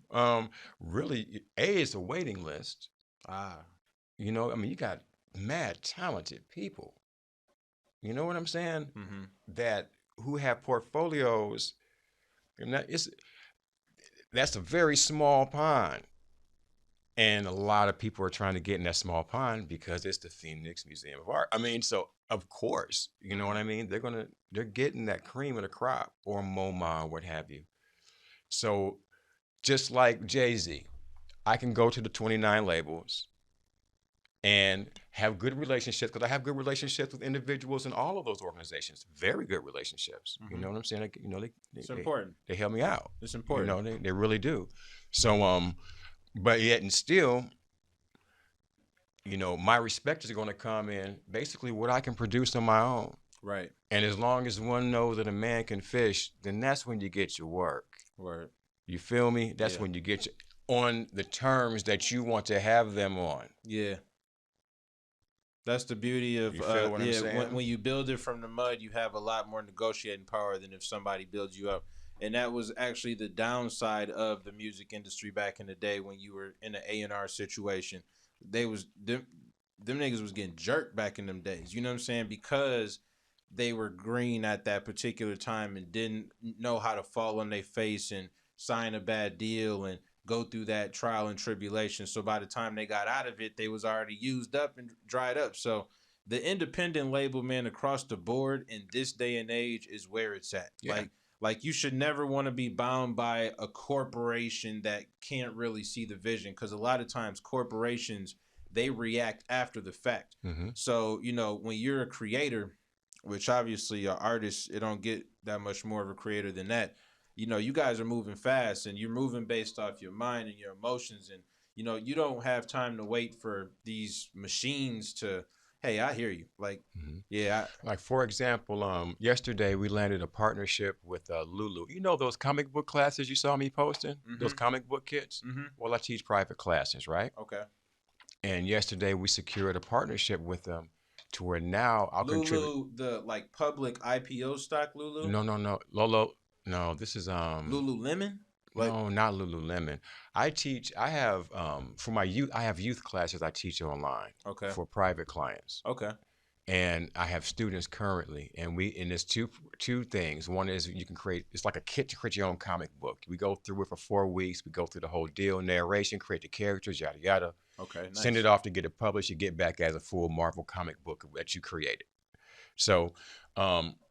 Really, it's a waiting list. ah, I mean, you got mad talented people. You know what I'm saying? mm-hmm. That who have portfolios, and that's a very small pond. And a lot of people are trying to get in that small pond because it's the Phoenix Museum of Art. I mean, so of course, you know what I mean? They're getting that cream of the crop or MoMA or what have you. So just like Jay-Z, I can go to the 29 labels and have good relationships because I have good relationships with individuals in all of those organizations. Very good relationships. You Mm-hmm. know what I'm saying? It's important. They help me out. It's important. They really do. So but yet and still, my respect is going to come in basically what I can produce on my own. Right. And as long as one knows that a man can fish, then that's when you get your work. Word. You feel me? That's Yeah. when you get on the terms that you want to have them on. Yeah. That's the beauty of You feel what I'm yeah. saying? When you build it from the mud, you have a lot more negotiating power than if somebody builds you up. And that was actually the downside of the music industry back in the day when you were in an A&R situation. They was them niggas was getting jerked back in them days. You know what I'm saying? Because they were green at that particular time and didn't know how to fall on their face and sign a bad deal and go through that trial and tribulation. So by the time they got out of it, they was already used up and dried up. So the independent label, man, across the board in this day and age is where it's at. Yeah. Like you should never want to be bound by a corporation that can't really see the vision, because a lot of times corporations, they react after the fact. Mm-hmm. So when you're a creator, which obviously an artist, it don't get that much more of a creator than that. You guys are moving fast and you're moving based off your mind and your emotions, and you don't have time to wait for these machines to, hey, I hear you. Like, Mm-hmm. yeah, Like for example, yesterday we landed a partnership with Lulu. You know those comic book classes you saw me posting? Those mm-hmm, comic book kits? mm-hmm. Well, I teach private classes, right? Okay. And yesterday we secured a partnership with them to where now I'll contribute. Lulu, the like public IPO stock, Lulu, No, Lolo. No, this is Lululemon, like, no, not Lululemon. I have for my youth, I have youth classes I teach online okay, for private clients. okay, And I have students currently, and there's two things. One is you can create, it's like a kit to create your own comic book. We go through it for 4 weeks. We go through the whole deal, narration, create the characters, yada yada. okay, Send nice. it off to get it published. You get back as a full Marvel comic book that you created. So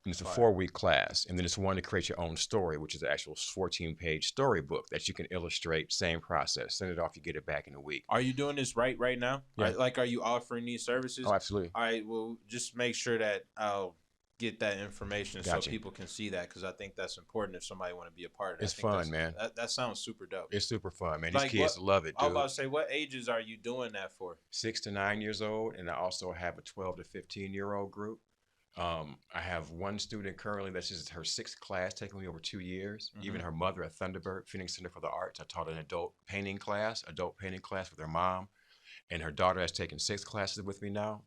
it's a Fire. 4-week class, and then it's one to create your own story, which is an actual 14-page storybook that you can illustrate. Same process. Send it off, you get it back in a week. Are you doing this right now? Yeah. Like, are you offering these services? Oh, absolutely. All right. Well, just make sure that I'll get that information so Gotcha. people can see that, because I think that's important if somebody want to be a part of it. It's fun, man. That sounds super dope. It's super fun, man. Like, These kids love it, I was dude. about to say, what ages are you doing that for? 6 to 9 years old, and I also have a 12 to 15-year-old group. I have one student currently that's just her 6th class, taking me over 2 years. Mhm. Even her mother at Thunderbird Phoenix Center for the Arts, I taught an adult painting class with her mom, and her daughter has taken 6 classes with me now.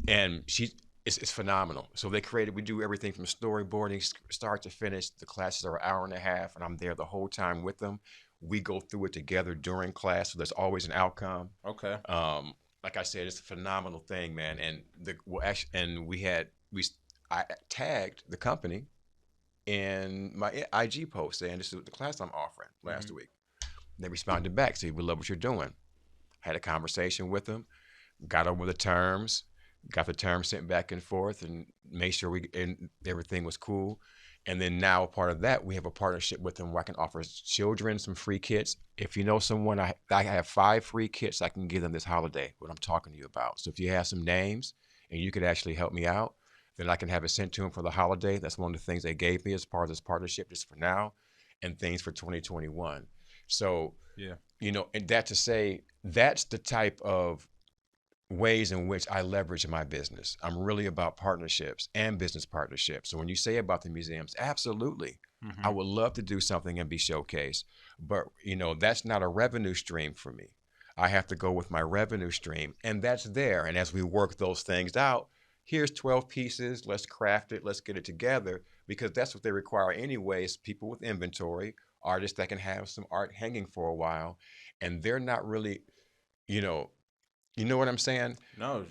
And it's phenomenal. So we do everything from storyboarding, start to finish. The classes are an hour and a half, and I'm there the whole time with them. We go through it together during class, so there's always an outcome. Okay. Like I said, it's a phenomenal thing, man. And I tagged the company in my IG post saying this is the class I'm offering last week. They responded back, saying, "We love what you're doing." Had a conversation with them, got over the terms, got the terms sent back and forth, and made sure everything was cool. And then now, part of that, we have a partnership with them where I can offer children some free kits. If you know someone, I have 5 free kits I can give them this holiday, what I'm talking to you about. So if you have some names and you could actually help me out, then I can have it sent to them for the holiday. That's one of the things they gave me as part of this partnership just for now, and things for 2021. So, Yeah. and that to say, that's the type of ways in which I leverage my business. I'm really about partnerships and business partnerships. So when you say about the museums, absolutely. I would love to do something and be showcased, but that's not a revenue stream for me. I have to go with my revenue stream, and that's there. And as we work those things out, here's 12 pieces, let's craft it, let's get it together, because that's what they require anyways, people with inventory, artists that can have some art hanging for a while, and they're not really, you know, you know what I'm saying? No,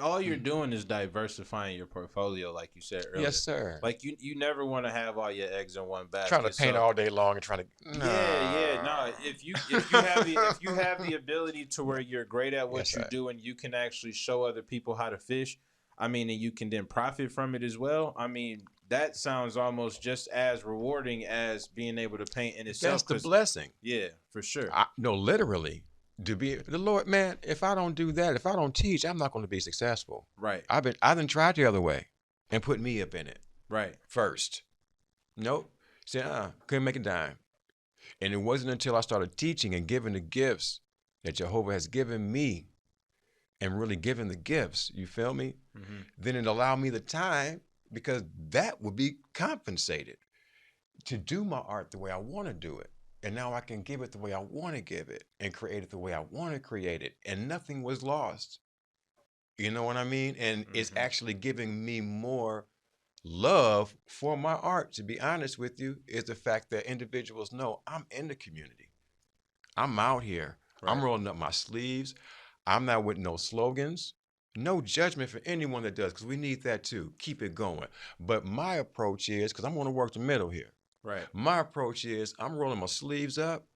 all you're doing is diversifying your portfolio, like you said Yes, earlier. sir. Like you never want to have all your eggs in one Trying to basket. paint So all day long and trying to, yeah, nah. no. If you have the ability to where you're great at Yes, what you sir. do and you can actually show other people how to fish, I mean, and you can then profit from it as well. I mean, that sounds almost just as rewarding as being able to paint in That's itself. the Cause blessing. yeah, for sure. No, literally, to be the Lord, man. If I don't do that, if I don't teach, I'm not going to be successful. Right, I've been tried the other way, and put me up in it right. first. Nope. Said, couldn't make a dime. And it wasn't until I started teaching and giving the gifts that Jehovah has given me, and really given the gifts. You feel me? Mm-hmm. Then it allowed me the time, because that would be compensated, to do my art the way I want to do it. And now I can give it the way I want to give it and create it the way I want to create it. And nothing was lost. You know what I mean? And it's Mm-hmm. actually giving me more love for my art, to be honest with you, is the fact that individuals know I'm in the community. I'm out here. I'm Right. rolling up my sleeves. I'm not with no slogans. No judgment for anyone that does, because we need that too. Keep it going. But my approach is, because I'm going to work the middle here. Right. My approach is, I'm rolling my sleeves up.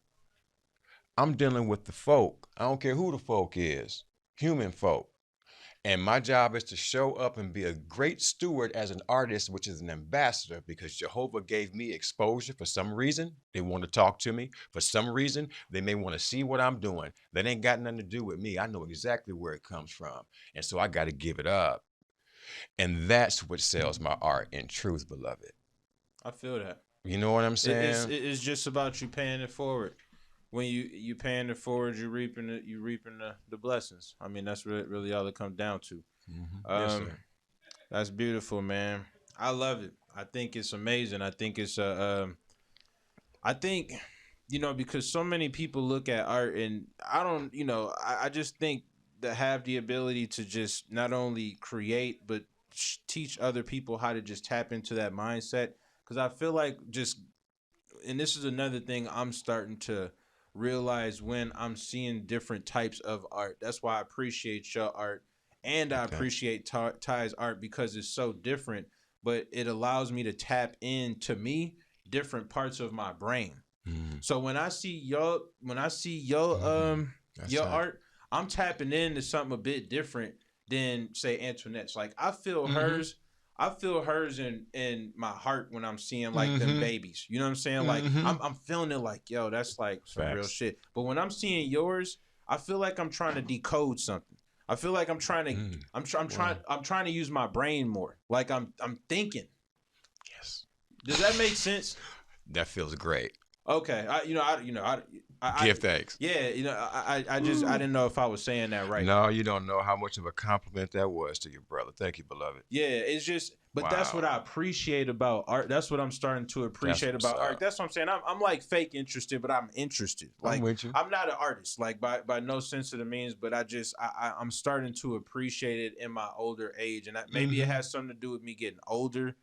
I'm dealing with the folk. I don't care who the folk is, human folk. And my job is to show up and be a great steward as an artist, which is an ambassador, because Jehovah gave me exposure for some reason. They want to talk to me. For some reason, they may want to see what I'm doing. That ain't got nothing to do with me. I know exactly where it comes from. And so I got to give it up. And that's what sells my art, in truth, beloved. I feel that. You know what I'm It's saying? it's just about you paying it forward. When you paying it forward, you reaping the blessings. I mean, that's really all it comes down to. Yes, Um, sir. that's beautiful, man. I love it. I think it's amazing. I think it's a. I think, because so many people look at art and I don't, I just think that have the ability to just not only create but teach other people how to just tap into that mindset. Because I feel like just, and this is another thing I'm starting to realize when I'm seeing different types of art. That's why I appreciate your art and I Give thanks. appreciate Ty's art because it's so different, but it allows me to tap into me different parts of my brain. Mm-hmm. So when I see your Mm-hmm. That's your tight. art, I'm tapping into something a bit different than say Antoinette's. Like Mm-hmm. I feel hers in my heart when I'm seeing like them Mm-hmm. babies. You know what I'm saying? Like Mm-hmm. I'm feeling it like, yo, that's like some real Facts. shit. But when I'm seeing yours, I feel like I'm trying to decode something. I feel like I'm trying to Mm. I'm Wow. I'm trying to use my brain more. Like I'm thinking. Yes. Does that make sense? That feels great. Okay, I Give thanks. yeah, I didn't know if I was saying that right. No, you don't know how much of a compliment that was to your brother. Thank you, beloved. Yeah, it's just, but that's what Wow. I appreciate about art. That's what I'm starting to That's appreciate what's about art. up. That's what I'm saying. I'm like fake interested, but I'm interested. I'm Like with you. I'm not an artist, like by no sense of the means, but I'm starting to appreciate it in my older age, and maybe it Mm-hmm. has something to do with me getting older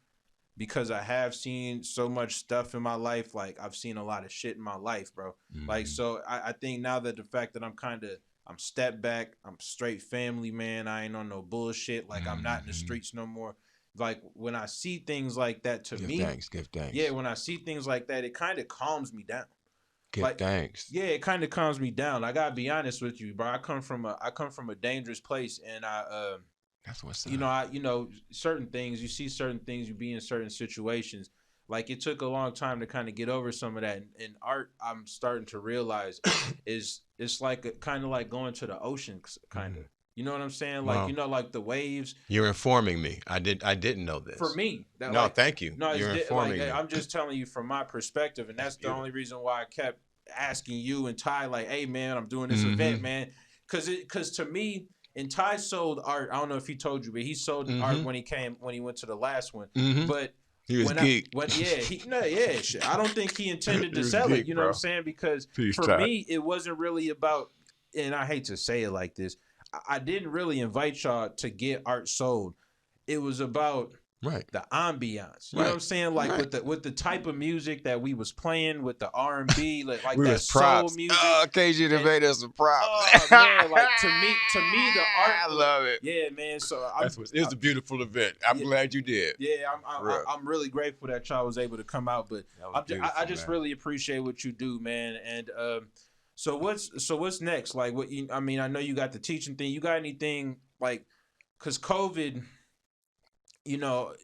because I have seen so much stuff in my life. Like I've seen a lot of shit in my life, bro. Like Mm-hmm. so, I think now that the fact that I'm stepped back, I'm straight family man. I ain't on no bullshit. Like I'm not in the Mm-hmm. streets no more. Like when I see things like that, to Give me, thanks. Give yeah, thanks. when I see things like that, it kind of calms me down. Give Like thanks. yeah, it kind of calms me down. I gotta be honest with you, bro. I come from a dangerous place, and That's what's up. certain things, you see certain things, you be in certain situations. Like it took a long time to kind of get over some of that. And art, I'm starting to realize is it's like kind of like going to the ocean, kind of. Mhm. You know what I'm saying? Like Well, like the waves. you're informing me. I didn't know For this. me, that No, like thank you. no, it's You're like informing me. I'm just telling you from my perspective, and That's that's the only beautiful. reason why I kept asking you and Ty, like, hey man, I'm doing this event, Mm-hmm. man. Cause to me, and Ty sold art. I don't know if he told you, but he sold art Mm-hmm. when he went to the last one. Mm-hmm. But He was geek. shit. I don't think he intended He to was sell it. geek, You know what I'm bro. saying? Because Peace, for Ty. me, it wasn't really about. And I hate to say it like this. I didn't really invite y'all to get art sold. It was about Right. the ambiance. You know what Right. I'm saying? Like Right. with the type of music that we was playing, with the R&B, like We that was soul props. music. Oh, KG done And made us some props. oh man, like to me the art. I love it. Yeah, man. So It was a beautiful event. I'm yeah, glad you did. yeah, For real. I'm really grateful that y'all was able to come out. But That was beautiful, I just man. really appreciate what you do, man. And so what's next? Like what you? I mean, I know you got the teaching thing. You got anything like? Cause COVID, you know,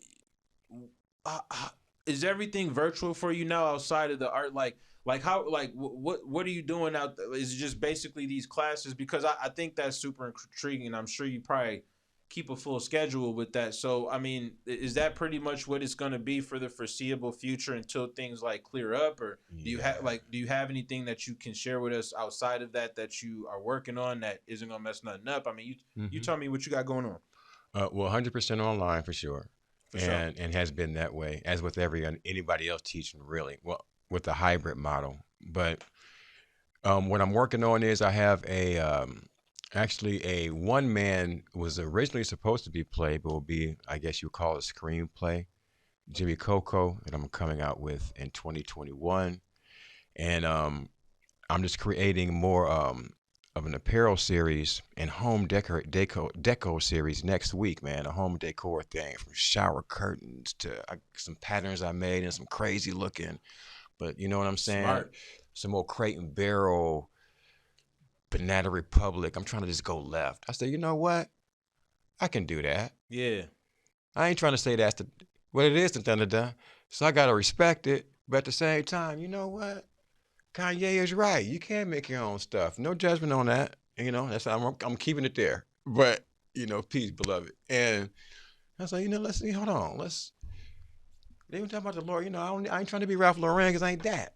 is everything virtual for you now outside of the art? Like how like what are you doing out there? Is it just basically these classes? Because I think that's super intriguing. I'm sure you probably keep a full schedule with that. So I mean, is that pretty much what it's going to be for the foreseeable future until things like clear up? Or do you have anything that you can share with us outside of that you are working on that isn't going to mess nothing up? I mean, you tell me what you got going on. Well, 100% online for sure. For sure. And has been that way, as with anybody else teaching, really. Well, with the hybrid model. But what I'm working on is I have actually a one man was originally supposed to be played, but will be, I guess you call it, screenplay, Jimmy Coco, that I'm coming out with in 2021. And I'm just creating more of an apparel series and home deco series next week, man. A home decor thing, from shower curtains to some patterns I made and some crazy looking. But you know what I'm saying? Smart. Some more Crate and Barrel, Banana Republic. I'm trying to just go left. I said, you know what? I can do that. Yeah. I ain't trying to say that's what it is, the so I gotta respect it. But at the same time, you know what? Kanye is right. You can make your own stuff. No judgment on that. You know, that's I'm keeping it there. But peace, beloved. And I was like, let's see. Hold on. They even talk about the Lord. I ain't trying to be Ralph Lauren because I ain't that.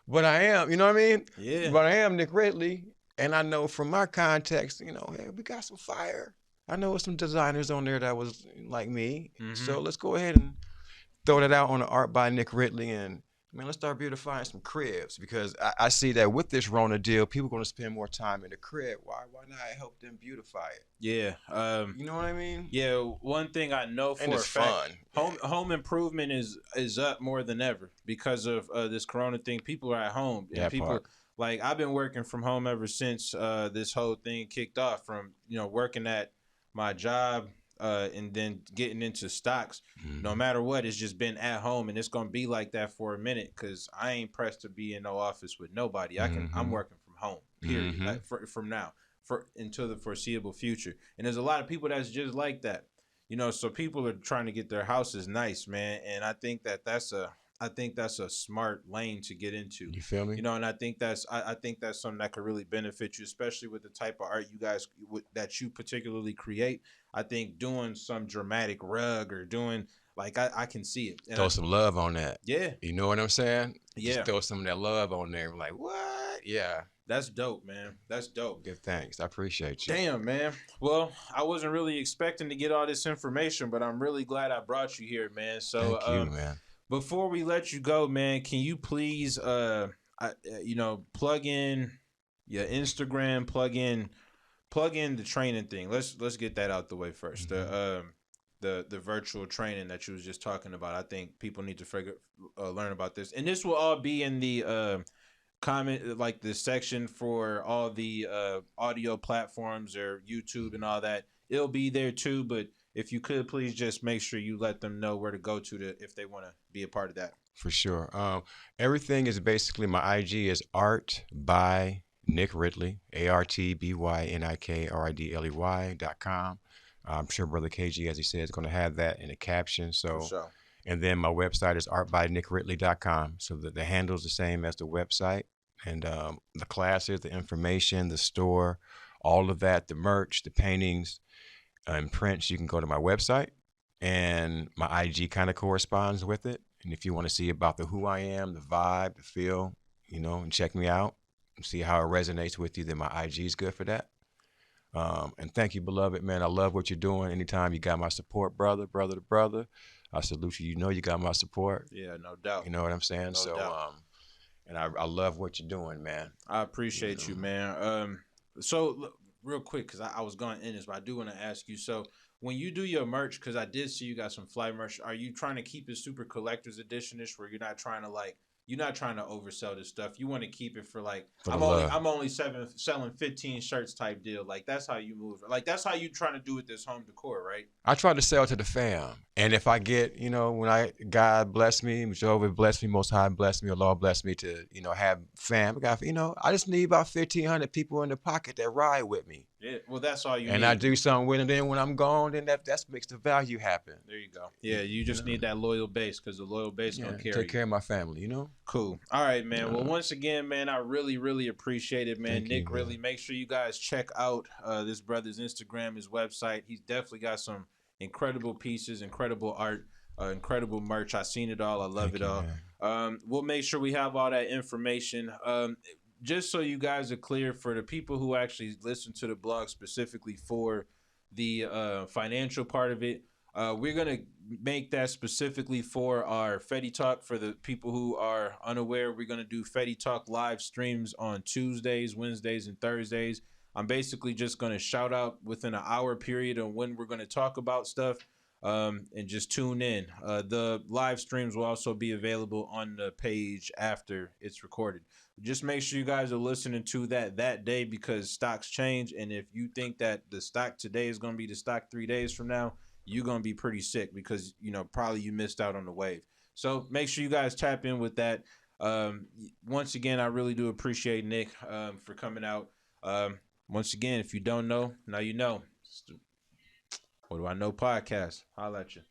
But I am. You know what I mean? Yeah. But I am Nik Ridley, and I know from my context, hey, we got some fire. I know some designers on there that was like me. Mm-hmm. So let's go ahead and throw that out on the Art by Nik Ridley, and man, let's start beautifying some cribs, because I see that with this Rona deal, people are going to spend more time in the crib. Why not help them beautify it? Yeah. You know what I mean? Yeah. One thing I know for And it's a fact, fun. home improvement is up more than ever because of this Corona thing. People are at home, and That part. like I've been working from home ever since this whole thing kicked off. From working at my job. And then getting into stocks, no matter what, it's just been at home, and it's gonna be like that for a minute because I ain't pressed to be in no office with nobody. I'm working from home, period. Like from now until the foreseeable future. And there's a lot of people that's just like that, So people are trying to get their houses nice, man, and I think that's a smart lane to get into. You feel me? And I think that's something that could really benefit you, especially with the type of art you guys that you particularly create. I think doing some dramatic rug or doing I can see it. And throw some love on that. Yeah. You know what I'm saying? Yeah. Just throw some of that love on there. Like, what? Yeah. That's dope, man. That's dope. Good, thanks. I appreciate you. Damn, man. Well, I wasn't really expecting to get all this information, but I'm really glad I brought you here, man. So thank you, man. Before we let you go, man, can you please plug in your Instagram, plug in the training thing. Let's get that out the way first. The virtual training that you was just talking about. I think people need to learn about this, and this will all be in the comment, like the section for all the audio platforms or YouTube and all that. It'll be there too, but if you could please just make sure you let them know where to go to if they want to be a part of that. For sure. Everything is basically, my IG is Art by Nik Ridley, ARTBYNIKRIDLEY.com. I'm sure Brother KG, as he said, is going to have that in the caption. So, For sure. And then my website is artbynikridley.com. So the handle is the same as the website. And the classes, the information, the store, all of that, the merch, the paintings, and prints, you can go to my website. And my IG kind of corresponds with it. And if you want to see about the who I am, the vibe, the feel, and check me out and see how it resonates with you, then my IG is good for that. And thank you, beloved man. I love what you're doing. Anytime you got my support, brother to brother, I salute you. You know you got my support. Yeah, no doubt. You know what I'm saying? No So, doubt. and I love what you're doing, man. I You appreciate you, know, man. So look, real quick, because I was going to end this, but I do want to ask you. So when you do your merch, because I did see you got some fly merch, are you trying to keep it super collector's editionish, where you're not trying to you're not trying to oversell this stuff. You want to keep it for like for the love. I'm only selling 15 shirts type deal. Like that's how you move. Like that's how you trying to do with this home decor, right? I try to sell to the fam. And if I get, when God bless me, Jehovah bless me, Most High bless me, or Lord bless me to, have fam. I just need about 1,500 people in the pocket that ride with me. Yeah. Well, that's all you And need. I do something with them. Then when I'm gone, then that makes the value happen. There you go. Yeah, you just need that loyal base, because the loyal base gonna carry take you. care of my family, Cool. All right, man. Well, once again, man, I really, really appreciate it, man. Thank Nik you, Ridley. man. Make sure you guys check out this brother's Instagram, his website. He's definitely got some incredible pieces, incredible art, incredible merch. I seen it all. I love Thank it you, all. man. We'll make sure we have all that information. Just so you guys are clear, for the people who actually listen to the blog specifically for the financial part of it, we're gonna make that specifically for our Fetty Talk. For the people who are unaware, we're gonna do Fetty Talk live streams on Tuesdays, Wednesdays, and Thursdays. I'm basically just gonna shout out within an hour period on when we're gonna talk about stuff, and just tune in. The live streams will also be available on the page after it's recorded. Just make sure you guys are listening to that day, because stocks change, and if you think that the stock today is going to be the stock 3 days from now, you're going to be pretty sick, because probably you missed out on the wave. So make sure you guys tap in with that. Once again, I really do appreciate Nik for coming out. Once again, if you don't know, now you know. What Do I Know podcast. Holla at you.